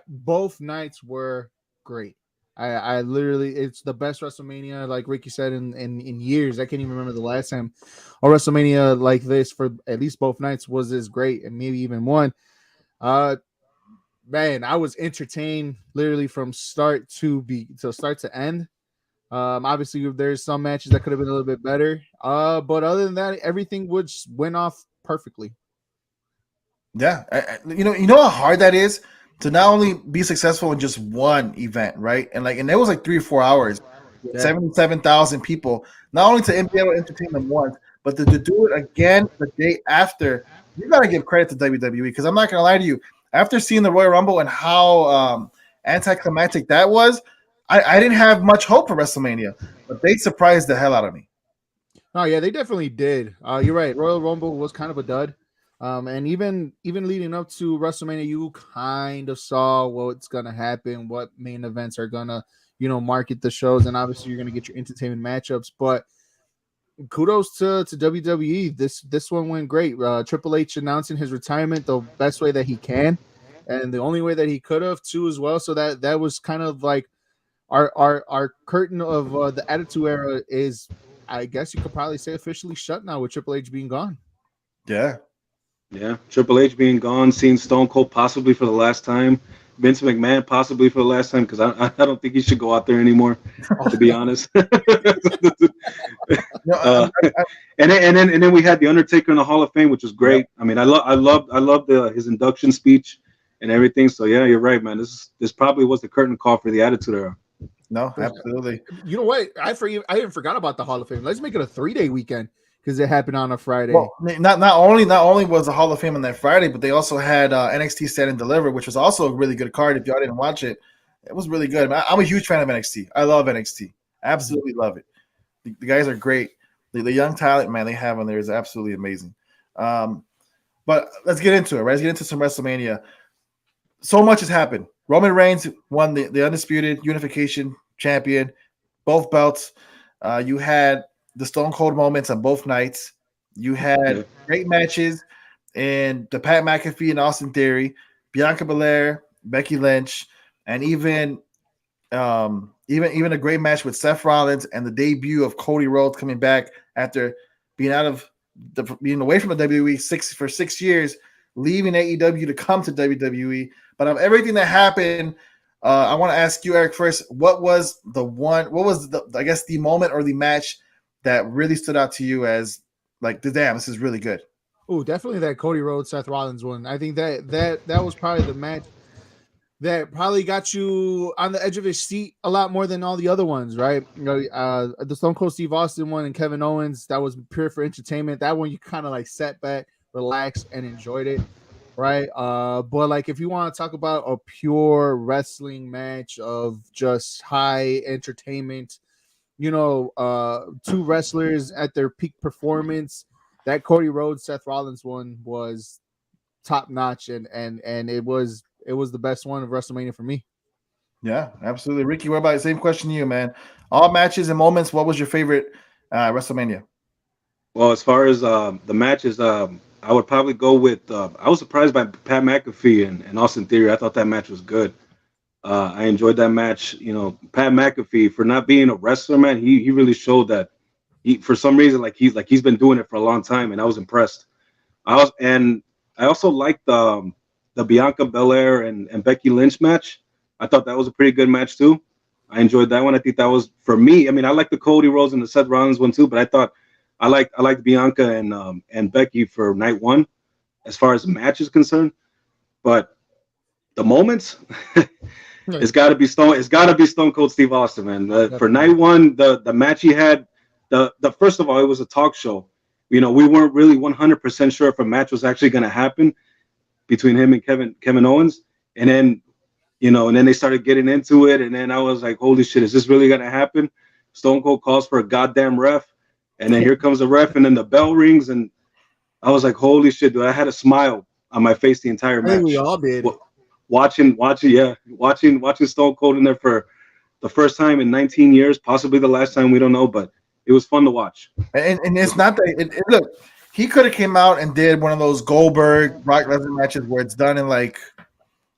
both nights were great. I literally, it's the best WrestleMania, like Ricky said, in years. I can't even remember the last time a WrestleMania like this for at least both nights was as great, and maybe even one. Man, I was entertained literally from start to end. Obviously, there's some matches that could have been a little bit better. But other than that, everything went off perfectly. Yeah, you know how hard that is to not only be successful in just one event, right? And it was like 3 or 4 hours, 77,000 people. Not only to be able to entertain them once, but to do it again the day after. You gotta give credit to WWE, because I'm not gonna lie to you. After seeing the Royal Rumble and how anticlimactic that was, I didn't have much hope for WrestleMania, but they surprised the hell out of me. Oh yeah, they definitely did. You're right. Royal Rumble was kind of a dud, and even leading up to WrestleMania, you kind of saw what's gonna happen, what main events are gonna market the shows, and obviously you're gonna get your entertainment matchups. But kudos to WWE. This one went great. Triple H announcing his retirement the best way that he can, and the only way that he could have too as well. So that was kind of like our curtain of the Attitude Era is, I guess you could probably say, officially shut now with Triple H being gone. Yeah. Triple H being gone, seeing Stone Cold possibly for the last time, Vince McMahon possibly for the last time, because I don't think he should go out there anymore, to be honest. And then we had the Undertaker in the Hall of Fame, which was great. I mean, I loved his induction speech and everything. So yeah, you're right, man. This probably was the curtain call for the Attitude Era. No, absolutely. You know what? I even forgot about the Hall of Fame. Let's make it a 3-day weekend, because it happened on a Friday. Well, not only was the Hall of Fame on that Friday, but they also had NXT Stand and Deliver, which was also a really good card. If y'all didn't watch it, it was really good. I'm a huge fan of NXT. I love NXT. Absolutely love it. The guys are great. The young talent, man, they have on there is absolutely amazing. But let's get into it, right? Let's get into some WrestleMania. So much has happened. Roman Reigns won the Undisputed Unification Champion, both belts. You had the Stone Cold moments on both nights. You had great matches in the Pat McAfee and Austin Theory, Bianca Belair, Becky Lynch, and even a great match with Seth Rollins and the debut of Cody Rhodes coming back after being away from the WWE for 6 years, leaving AEW to come to WWE. But of everything that happened, I want to ask you, Eric, first, what was the moment or the match that really stood out to you as like, damn, this is really good? Oh, definitely that Cody Rhodes Seth Rollins one. I think that was probably the match that probably got you on the edge of his seat a lot more than all the other ones, right? The Stone Cold Steve Austin one and Kevin Owens, that was pure for entertainment. That one you kind of like sat back, relaxed, and enjoyed it, right? But like, if you want to talk about a pure wrestling match of just high entertainment, two wrestlers at their peak performance, that Cody Rhodes Seth Rollins one was top notch, and it was the best one of WrestleMania for me. Yeah, absolutely. Ricky, what about same question to you, man? All matches and moments, what was your favorite WrestleMania? Well, as far as the matches, I would probably go with. I was surprised by Pat McAfee and Austin Theory. I thought that match was good. I enjoyed that match. You know, Pat McAfee, for not being a wrestler, man, he really showed that. He, for some reason, he's been doing it for a long time, and I was impressed. I also liked the Bianca Belair and Becky Lynch match. I thought that was a pretty good match too. I enjoyed that one. I think that was, for me. I mean, I like the Cody Rhodes and the Seth Rollins one too, but I thought I liked Bianca and Becky for night one, as far as the match is concerned. But the moments, it's got to be Stone Cold Steve Austin, man. For night one, the match he had, the first of all, it was a talk show. You know, we weren't really 100% sure if a match was actually going to happen between him and Kevin Owens, and then, you know, and then they started getting into it, and then I was like, holy shit, is this really going to happen? Stone Cold calls for a goddamn ref, and then here comes the ref, and then the bell rings, and I was like, holy shit, dude! I had a smile on my face the entire match. I think we all did. Watching Stone Cold in there for the first time in 19 years, possibly the last time, we don't know, but it was fun to watch. And it's not that look, he could have came out and did one of those Goldberg Brock Lesnar matches where it's done in like,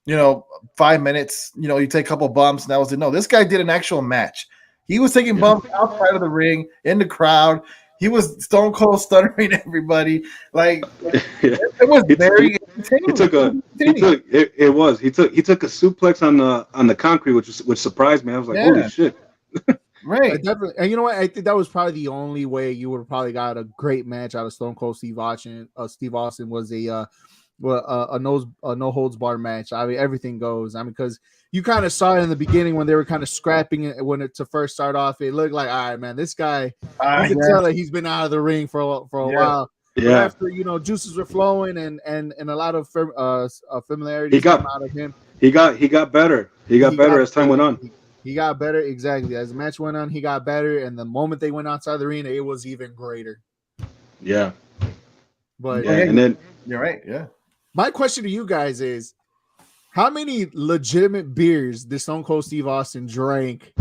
you know, 5 minutes. You know, you take a couple bumps and that was it. No, this guy did an actual match. He was taking bumps outside of the ring, in the crowd. He was Stone Cold stuttering everybody. Like it was very entertaining. He took a suplex on the concrete, which surprised me. I was like, holy shit. Right. Definitely. And you know what? I think that was probably the only way you would have probably got a great match out of Stone Cold Steve Austin. Steve Austin was a no holds bar match. I mean, everything goes. I mean, because you kind of saw it in the beginning when they were kind of scrapping it to first start off. It looked like, all right, man, this guy, you can tell that he's been out of the ring for a while. Yeah. But after, you know, juices were flowing and a lot of familiarity came out of him. He got better. He got better as time went on. He got better, exactly. As the match went on, he got better, and the moment they went outside the arena, it was even greater. Yeah. But and then you're right. Yeah. My question to you guys is, how many legitimate beers did Stone Cold Steve Austin drank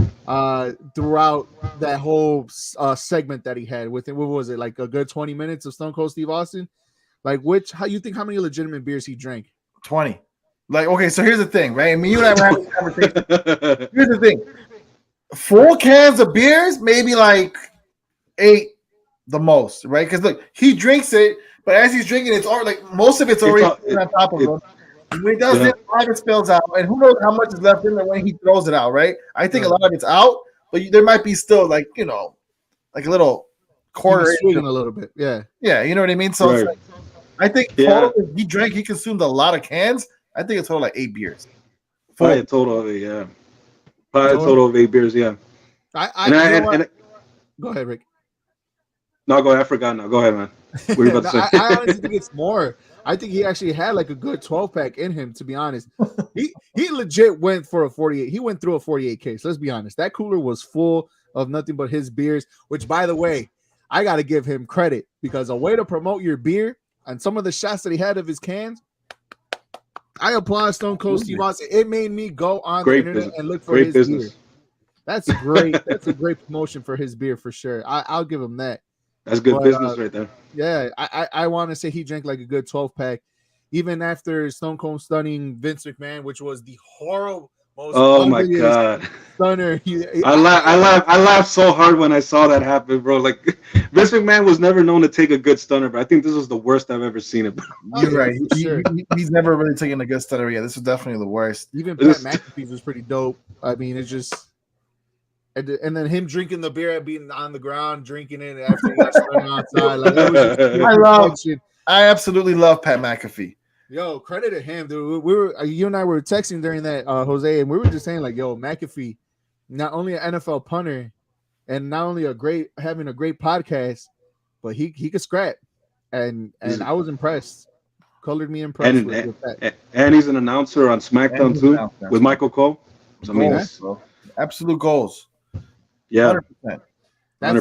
throughout that whole segment that he had with it? What was it, like a good 20 minutes of Stone Cold Steve Austin? Like, how many legitimate beers he drank? 20. Like, okay, so here's the thing, right? I mean, you and I were having a conversation. Here's the thing. 4 cans of beers, maybe like 8 the most, right? Because look, he drinks it, but as he's drinking, it's already like most of it's already on top of him. When he does it, a lot of it spills out, and who knows how much is left in there when he throws it out, right? I think a lot of it's out, but there might be still like, you know, like a little quarter, swinging a little bit, yeah, you know what I mean. So it's like, I think total, he consumed a lot of cans. I think it's total like 8 beers. Probably a total of 8, yeah. Probably a total of 8 beers, yeah. Go ahead, Rick. No, go ahead. I forgot now. Go ahead, man. What were you about to say? I honestly think it's more. I think he actually had like a good 12-pack in him, to be honest. He legit went for a 48. He went through a 48 case. Let's be honest. That cooler was full of nothing but his beers, which, by the way, I got to give him credit, because a way to promote your beer and some of the shots that he had of his cans, I applaud Stone Cold Steve Austin. It made me go on the internet and look for his beer. That's great. That's a great promotion for his beer for sure. I'll give him that. That's good business right there. Yeah, I want to say he drank like a good 12-pack, even after Stone Cold stunning Vince McMahon, which was the horrible. Oh my god, stunner! I laughed so hard when I saw that happen, bro. Like, Vince McMahon was never known to take a good stunner, but I think this was the worst I've ever seen it. You're right. He's never really taken a good stunner. Yeah, this was definitely the worst. Even Pat McAfee was pretty dope. I mean, it's just, and then him drinking the beer and being on the ground drinking it after he got stung outside. Like, it was just I absolutely love Pat McAfee. Yo, credit to him, dude. You and I were texting during that, Jose, and we were just saying like, yo, McAfee, not only an NFL punter and not only having a great podcast, but he could scrap, and I was impressed. Colored me impressed with that. And he's an announcer on SmackDown too with Michael Cole. I mean, absolute goals. Yeah, 100%.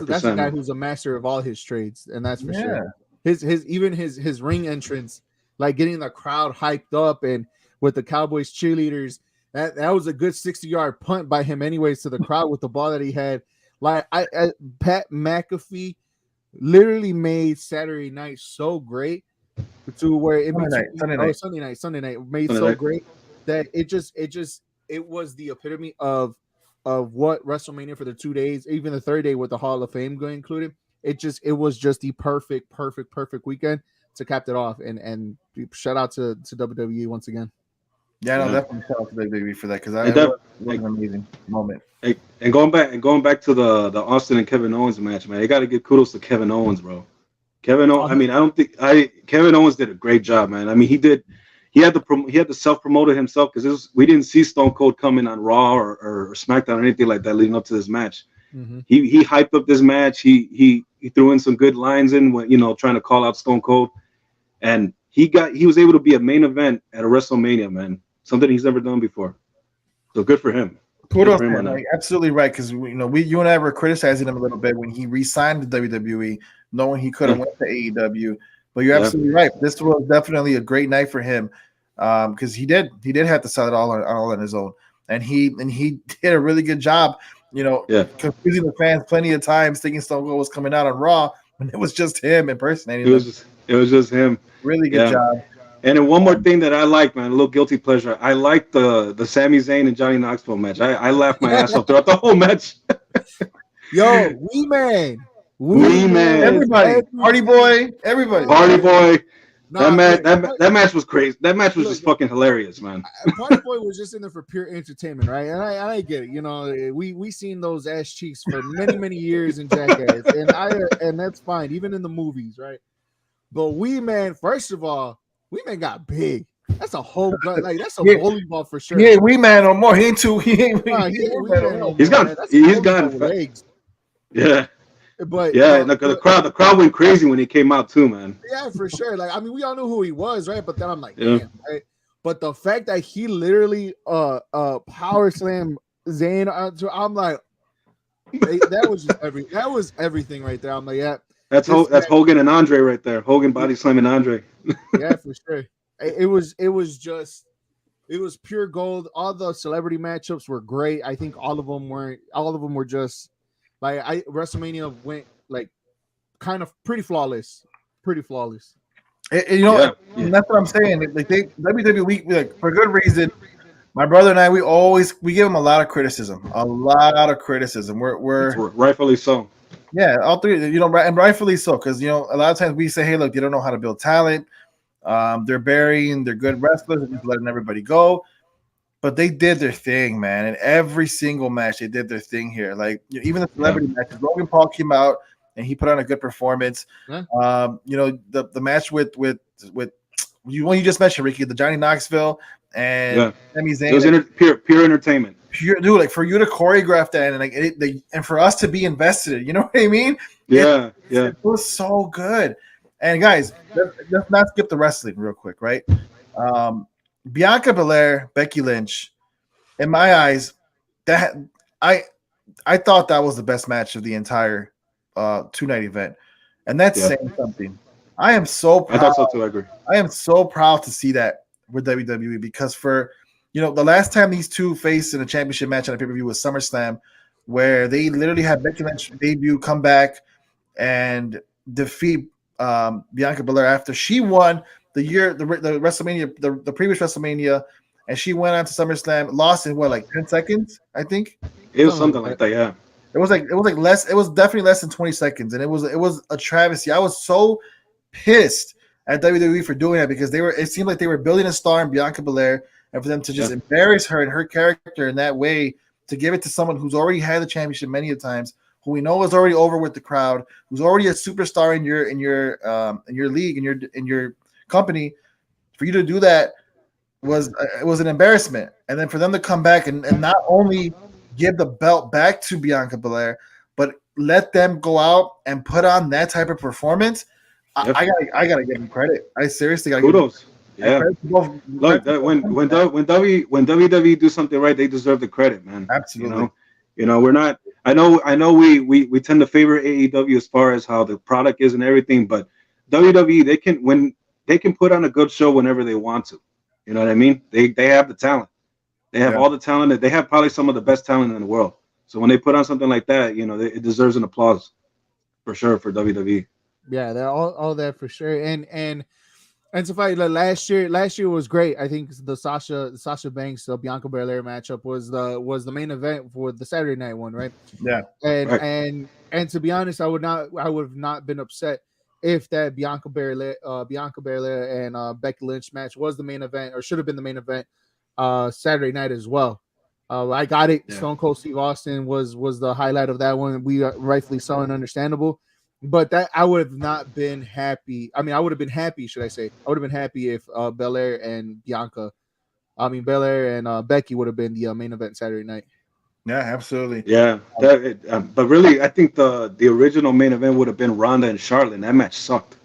That's a guy who's a master of all his trades, and that's for sure. His ring entrance, like getting the crowd hyped up, and with the Cowboys cheerleaders, that was a good 60-yard punt by him anyways to the crowd with the ball that he had. Like Pat McAfee literally made Saturday night so great to where it makes Sunday night made so great that it was the epitome of what WrestleMania for the 2 days, even the third day with the Hall of Fame going included. It was just the perfect weekend to cap it off. And shout out to WWE once again. Yeah, no, definitely shout out to WWE for that because it was an amazing moment. And going back to the Austin and Kevin Owens match, man, they got to give kudos to Kevin Owens, bro. Kevin Owens. I mean, Kevin Owens did a great job, man. I mean, he had to self-promote it himself because we didn't see Stone Cold coming on Raw or SmackDown or anything like that leading up to this match. Mm-hmm. He hyped up this match. He threw in some good lines in when, trying to call out Stone Cold, and he was able to be a main event at a WrestleMania, man. Something he's never done before. So good for him. Kudos, man. Like, absolutely right. Because you and I were criticizing him a little bit when he re-signed to WWE, knowing he couldn't went to AEW. But you're absolutely right. This was definitely a great night for him because he did have to sell it all on his own, and he did a really good job. Confusing the fans plenty of times, thinking Stone Cold was coming out on Raw, and it was just him impersonating. It was just him. Really good job. And then one more thing that I like, man, a little guilty pleasure. I like the Sami Zayn and Johnny Knoxville match. I laughed my ass off throughout the whole match. Yo, we man, everybody, Party Boy, everybody, Party Boy. That match was crazy. That match was just fucking hilarious, man. Party Boy was just in there for pure entertainment, right? And I get it. We seen those ass cheeks for many years in Jackass, and that's fine, even in the movies, right? But first of all, we man got big. That's a whole that's a volleyball for sure. Yeah, we man no more. He ain't too. He's gone legs. Yeah. But the crowd went crazy when he came out too, man. Yeah, for sure. We all knew who he was, right? But then I'm like, damn, right? But the fact that he literally power slam Zayn, I'm like, that was everything right there. I'm like, yeah. That's Hogan and Andre right there. Hogan body slamming Andre. Yeah, for sure. It was pure gold. All the celebrity matchups were great. I think all of them were just like WrestleMania went like kind of pretty flawless. And that's what I'm saying. Like WWE, like for good reason. My brother and I, we give him a lot of criticism. We're rightfully so. Yeah, all three, and rightfully so, because a lot of times we say, hey, look, they don't know how to build talent. They're burying their good wrestlers and just letting everybody go. But they did their thing, man. In every single match, they did their thing here. Like even the celebrity matches, Logan Paul came out and he put on a good performance. Yeah. The match with you just mentioned, Ricky, the Johnny Knoxville and Sami Zayn. It was pure entertainment. Dude, like for you to choreograph that and for us to be invested, you know what I mean? Yeah, it was so good. And guys, let's not skip the wrestling real quick, right? Bianca Belair, Becky Lynch, in my eyes, that I thought that was the best match of the entire 2-night event, and that's saying something. I am so proud. I thought so too. I agree. I am so proud to see that with WWE because for the last time these two faced in a championship match on a pay-per-view was SummerSlam, where they literally had Becky Lynch debut, come back, and defeat Bianca Belair after she won the WrestleMania, the previous WrestleMania, and she went on to SummerSlam, lost in 10 seconds, I think. It was something like that, yeah. It was less. It was definitely less than 20 seconds, and it was a travesty. I was so pissed at WWE for doing that because it seemed like they were building a star in Bianca Belair. And for them to just embarrass her and her character in that way, to give it to someone who's already had the championship many times, who we know is already over with the crowd, who's already a superstar in your league, in your company, for you to do that was an embarrassment. And then for them to come back and not only give the belt back to Bianca Belair, but let them go out and put on that type of performance, I gotta give them credit. I seriously gotta kudos. Yeah. Look, when WWE do something right, they deserve the credit, man. Absolutely. We're not. I know. We tend to favor AEW as far as how the product is and everything, but WWE they can put on a good show whenever they want to. You know what I mean? They have the talent. They have all the talent. They have probably some of the best talent in the world. So when they put on something like that, it deserves an applause. for sure for WWE. Yeah, they're all that for sure. And to fight like last year was great. I think the Sasha Banks Bianca Belair matchup was the main event for the Saturday night one, right? Yeah. And Right. and to be honest, I would have not been upset if that Bianca Belair and Becky Lynch match was the main event or should have been the main event Saturday night as well. I got it. Yeah. Stone Cold Steve Austin was the highlight of that one. We rightfully so and understandable. But that I would have not been happy. I mean, I would have been happy, should I say? I would have been happy if Belair and Becky would have been the main event Saturday night. Yeah, absolutely. Yeah, but really, I think the original main event would have been Ronda and Charlotte. And that match sucked.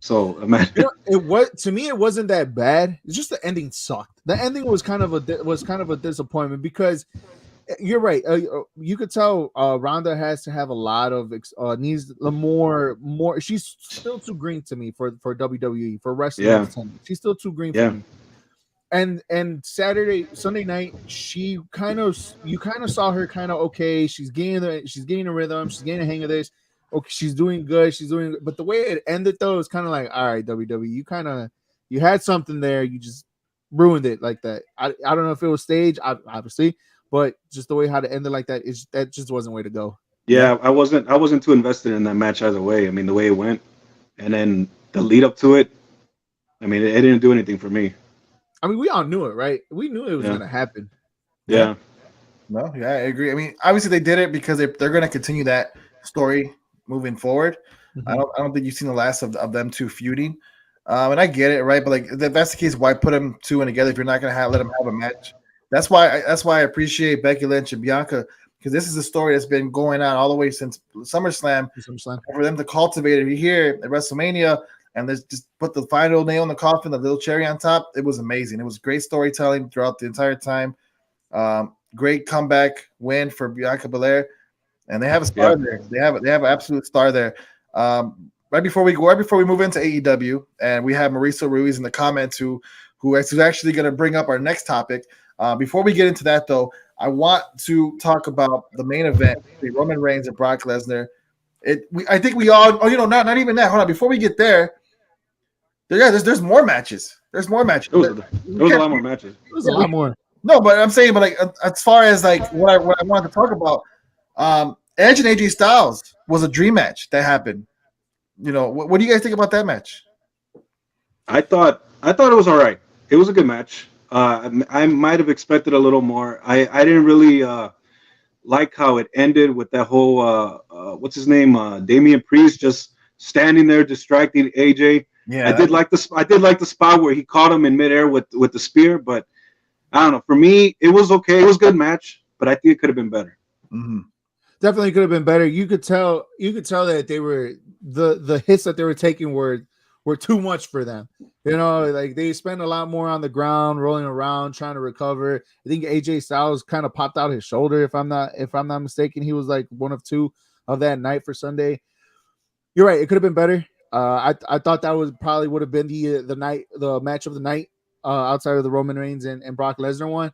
So imagine. It was, to me, it wasn't that bad. It's just the ending sucked. The ending was kind of a disappointment because you're right. You could tell Ronda has to have a lot of needs more. She's still too green to me for WWE for wrestling. Yeah. She's still too green Yeah. for me. And Sunday night, you kind of saw her kind of okay. She's getting a rhythm. She's getting a hang of this. Okay, she's doing good. But the way it ended though is kind of like, all right, WWE, you had something there. You just ruined it like that. I don't know if it was staged, obviously, but just the way how to end it like that just wasn't the way to go. Yeah, I wasn't too invested in that match either way. I mean, the way it went, and then the lead up to it. I mean, it didn't do anything for me. I mean, we all knew it, right? We knew it was going to happen. Yeah. No, yeah, I agree. I mean, obviously they did it because they're going to continue that story moving forward. Mm-hmm. I don't think you've seen the last of them two feuding, and I get it, right? But like, if that's the case, why put them two in together if you're not going to let them have a match? That's why I appreciate Becky Lynch and Bianca, because this is a story that's been going on all the way since SummerSlam. For them to cultivate it here at WrestleMania and just put the final nail in the coffin, the little cherry on top, it was amazing. It was great storytelling throughout the entire time. Great comeback win for Bianca Belair, and they have a star there. They have an absolute star there. Right before we move into AEW, and we have Marisa Ruiz in the comments who is actually going to bring up our next topic. Before we get into that, though, I want to talk about the main event, Roman Reigns and Brock Lesnar. I think we all. Oh, not even that. Hold on. Before we get there, there's more matches. There's more matches. There was a lot more matches. There's a lot more. No, but I'm saying, like, as far as like what I wanted to talk about, Edge and AJ Styles was a dream match that happened. What do you guys think about that match? I thought it was all right. It was a good match. I might have expected a little more. I didn't really like how it ended with that whole what's his name, Damian Priest just standing there distracting AJ. Yeah, I did like the spot where he caught him in midair with the spear, but I don't know. For me, it was okay. It was a good match, but I think it could have been better. Mm-hmm. Definitely could have been better. You could tell that they were the hits that they were taking were too much for them. Like they spent a lot more on the ground, rolling around, trying to recover. I think AJ Styles kind of popped out his shoulder, if I'm not mistaken. He was like one of two of that night for Sunday. You're right. It could have been better. I thought that would have been the match of the night outside of the Roman Reigns and Brock Lesnar one.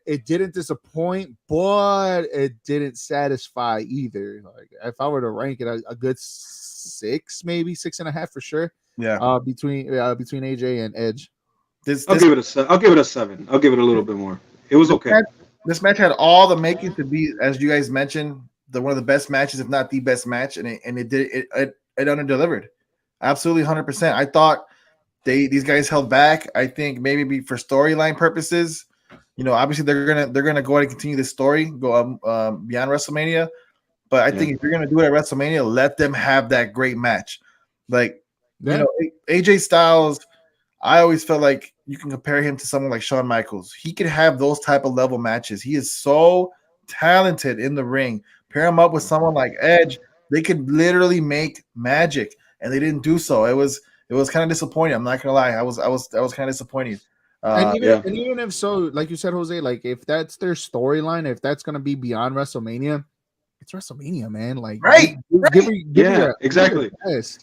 It didn't disappoint, but it didn't satisfy either. Like if I were to rank it, a good 6, maybe 6.5 for sure. Yeah. Between AJ and Edge. I'll give it a 7. I'll give it a 7. I'll give it a little bit more. It was okay. This match had all the making to be, as you guys mentioned, one of the best matches, if not the best match, and it under-delivered. Absolutely 100%. I thought these guys held back. I think maybe for storyline purposes, obviously they're gonna go ahead and continue this story, go beyond WrestleMania. But I think if you're gonna do it at WrestleMania, let them have that great match. Like AJ Styles, I always felt like you can compare him to someone like Shawn Michaels. He could have those type of level matches. He is so talented in the ring. Pair him up with someone like Edge, they could literally make magic, and they didn't do so. It was kind of disappointing. I'm not gonna lie. I was kind of disappointed. And even if so, like you said, Jose, like if that's their storyline, if that's gonna be beyond WrestleMania, it's WrestleMania, man. Like exactly.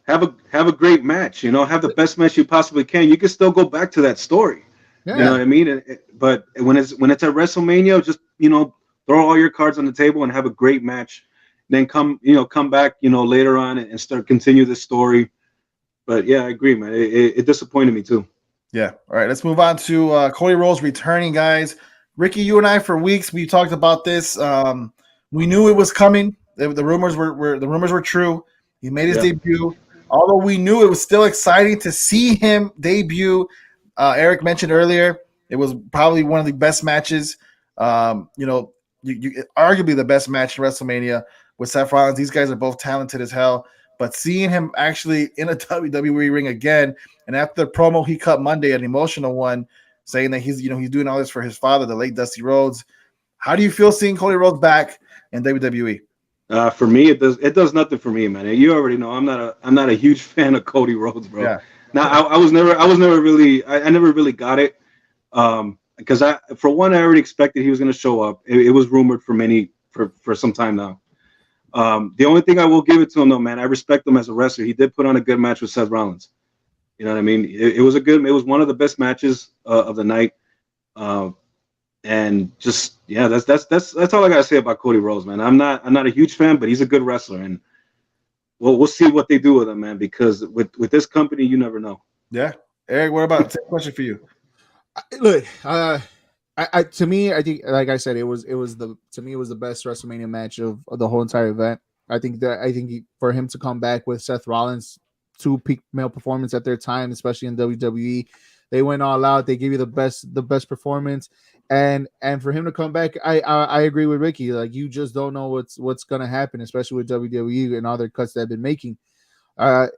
Have a great match. Have the best match you possibly can. You can still go back to that story. Yeah. You know what I mean? But when it's at WrestleMania, just throw all your cards on the table and have a great match. then come back, later on and start continue the story. But yeah, I agree, man. It disappointed me too. Yeah. All right. Let's move on to Cody Rhodes returning, guys. Ricky, you and I for weeks we talked about this. We knew it was coming. The rumors were true. He made his debut. Although we knew it was still exciting to see him debut. Eric mentioned earlier it was probably one of the best matches. Arguably the best match in WrestleMania with Seth Rollins. These guys are both talented as hell. But seeing him actually in a WWE ring again, and after the promo he cut Monday, an emotional one, saying that he's doing all this for his father, the late Dusty Rhodes. How do you feel seeing Cody Rhodes back in WWE? For me, it does nothing for me, man. You already know I'm not a huge fan of Cody Rhodes, bro. Yeah. Now I never really got it. Because for one, I already expected he was going to show up. It was rumored for some time now. The only thing I will give it to him, though, man, I respect him as a wrestler. He did put on a good match with Seth Rollins. You know what I mean? It was one of the best matches of the night. And just that's all I gotta say about Cody Rhodes, man. I'm not a huge fan, but he's a good wrestler, and we'll see what they do with him, man. Because with this company, you never know. Yeah, Eric, what about same question for you? Look, to me, I think, like I said, it was the best WrestleMania match of the whole entire event. I think for him to come back with Seth Rollins, 2 peak male performance at their time, especially in WWE, they went all out. They gave you the best performance, and for him to come back, I agree with Ricky. Like, you just don't know what's gonna happen, especially with WWE and all their cuts they've been making. I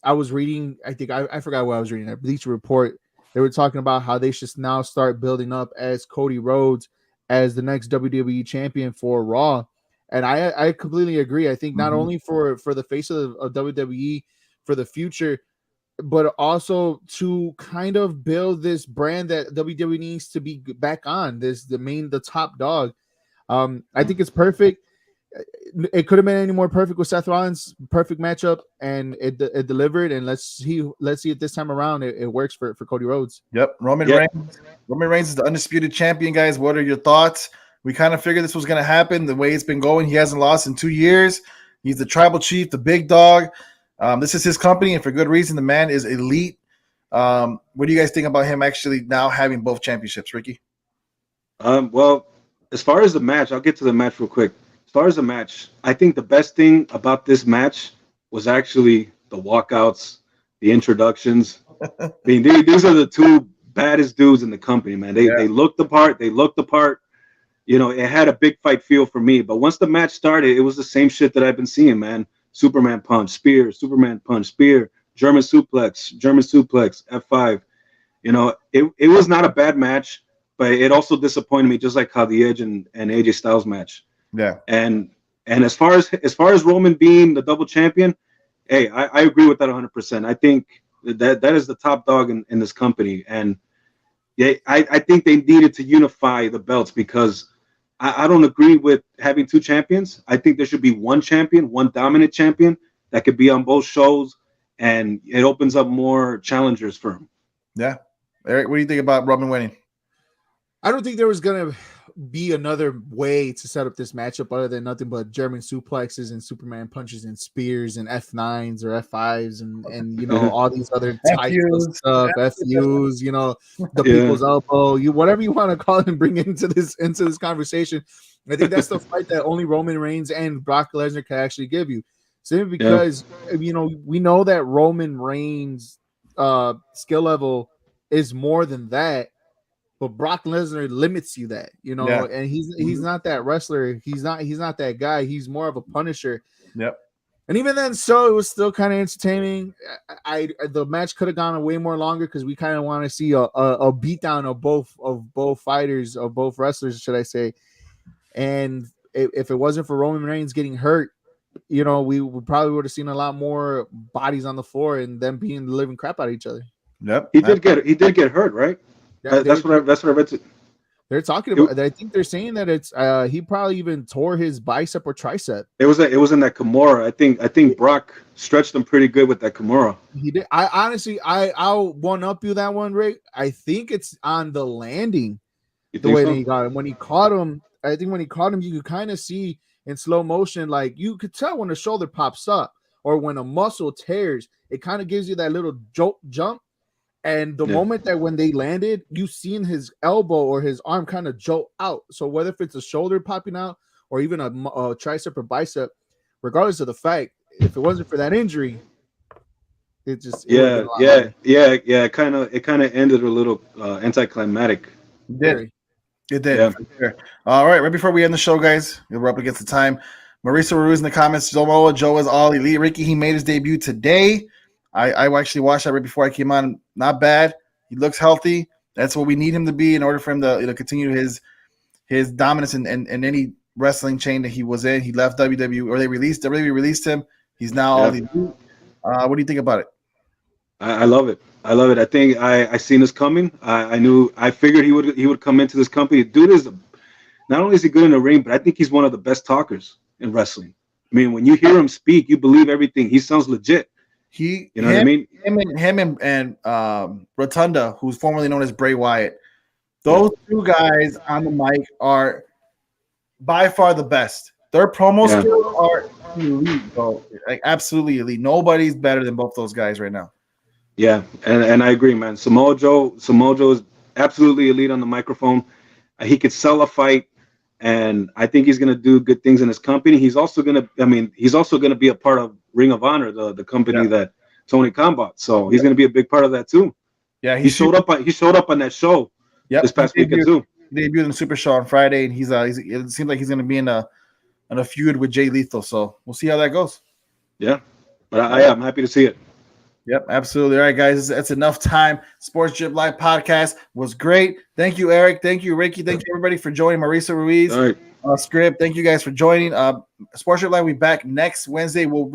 was reading, I forgot what I was reading, a Bleacher Report. They were talking about how they should now start building up as Cody Rhodes as the next WWE champion for Raw. And I completely agree. I think not only for the face of WWE for the future, but also to kind of build this brand that WWE needs to be back on, the top dog. I think it's perfect. It could have been any more perfect with Seth Rollins. Perfect matchup, and it delivered. And let's see if this time around it works for Cody Rhodes. Yep, Roman Reigns is the undisputed champion, guys. What are your thoughts? We kind of figured this was going to happen the way it's been going. He hasn't lost in 2 years. He's the tribal chief, the big dog. This is his company, and for good reason. The man is elite. What do you guys think about him actually now having both championships, Ricky? Well, as far as the match, I'll get to the match real quick. As far as the match, I think the best thing about this match was actually the walkouts, the introductions. I mean, these are the 2 baddest dudes in the company, man. They looked the part. You know, it had a big fight feel for me. But once the match started, it was the same shit that I've been seeing, man. Superman punch, spear, Superman punch, spear, German suplex, F5. You know, it was not a bad match, but it also disappointed me, just like how the Edge and AJ Styles match. Yeah. And as far as Roman being the double champion, hey, I agree with that 100%. I think that is the top dog in this company. And yeah, I think they needed to unify the belts, because I don't agree with having 2 champions. I think there should be one champion, one dominant champion that could be on both shows, and it opens up more challengers for him. Yeah. Eric, what do you think about Roman winning? I don't think there was going to be another way to set up this matchup other than nothing but German suplexes and Superman punches and spears and F9s or F5s and you know, all these other types of stuff, FUs, you know, the people's elbow, whatever you want to call it, and bring into this conversation. I think that's the fight that only Roman Reigns and Brock Lesnar can actually give you. Simply because you know, we know that Roman Reigns' skill level is more than that. But Brock Lesnar limits you that, you know, and he's not that wrestler. He's not that guy. He's more of a punisher. Yep. And even then, so it was still kind of entertaining. The match could have gone way more longer because we kind of want to see a beatdown of both fighters, of both wrestlers, should I say? And if it wasn't for Roman Reigns getting hurt, you know, we probably would have seen a lot more bodies on the floor and them beating the living crap out of each other. Yep. He did get hurt, right? Yeah, that's what I read. They're talking about. I think they're saying that it's he probably even tore his bicep or tricep. It was in that Kimura. I think Brock stretched him pretty good with that Kimura. He did. I'll one up you that one, Rick. I think it's on the landing. The way that he got him. When he caught him, I think when he caught him, you could kind of see in slow motion, like you could tell when a shoulder pops up or when a muscle tears, it kind of gives you that little jump. And the moment that when they landed, you seen his elbow or his arm kind of jolt out. So whether if it's a shoulder popping out or even a tricep or bicep, regardless of the fact, if it wasn't for that injury, it just it kind of ended a little anticlimactic. It did. Yeah. Sure. All right, right before we end the show, guys, we're up against the time. Marisa Ruiz in the comments. Joe is all elite. Ricky, he made his debut today. I actually watched that right before I came on. Not bad. He looks healthy. That's what we need him to be in order for him to continue his dominance in any wrestling chain that he was in. He left WWE, or WWE released him. He's now all elite. What do you think about it? I love it. I love it. I think I seen this coming. I figured he would come into this company. Dude is not only is he good in the ring, but I think he's one of the best talkers in wrestling. I mean, when you hear him speak, you believe everything. He sounds legit. You know what I mean? Him and Rotunda, who's formerly known as Bray Wyatt, those two guys on the mic are by far the best. Their promo skills are elite, bro. Like absolutely elite. Nobody's better than both those guys right now. Yeah, and I agree, man. Samoa Joe is absolutely elite on the microphone. He could sell a fight, and I think he's going to do good things in his company. He's also going to be a part of Ring of Honor, the company that Tony Khan bought. So he's going to be a big part of that too. Yeah, he showed up on that show this past weekend too. He debuted in the Super Show on Friday, and it seems like he's going to be in a feud with Jay Lethal. So we'll see how that goes. Yeah, but I'm happy to see it. Yep, absolutely. All right, guys, that's enough time. Sports Drip Live podcast was great. Thank you, Eric. Thank you, Ricky. Thank you, everybody, for joining. Marisa Ruiz, all right. Script. Thank you guys for joining. Sports Drip Live will be back next Wednesday. We'll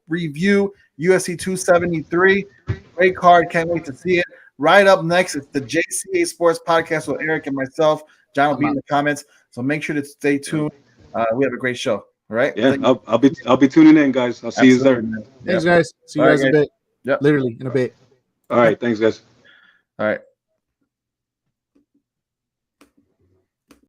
review UFC 273. Great card. Can't wait to see it. Right up next, it's the JCA Sports Podcast with Eric and myself. John will be in the comments, so make sure to stay tuned. We have a great show. All right. Yeah, I'll be tuning in, guys. I'll see you there. Thanks, guys. See you guys in a bit. Yep. Literally in a bit. All right. Thanks, guys. All right.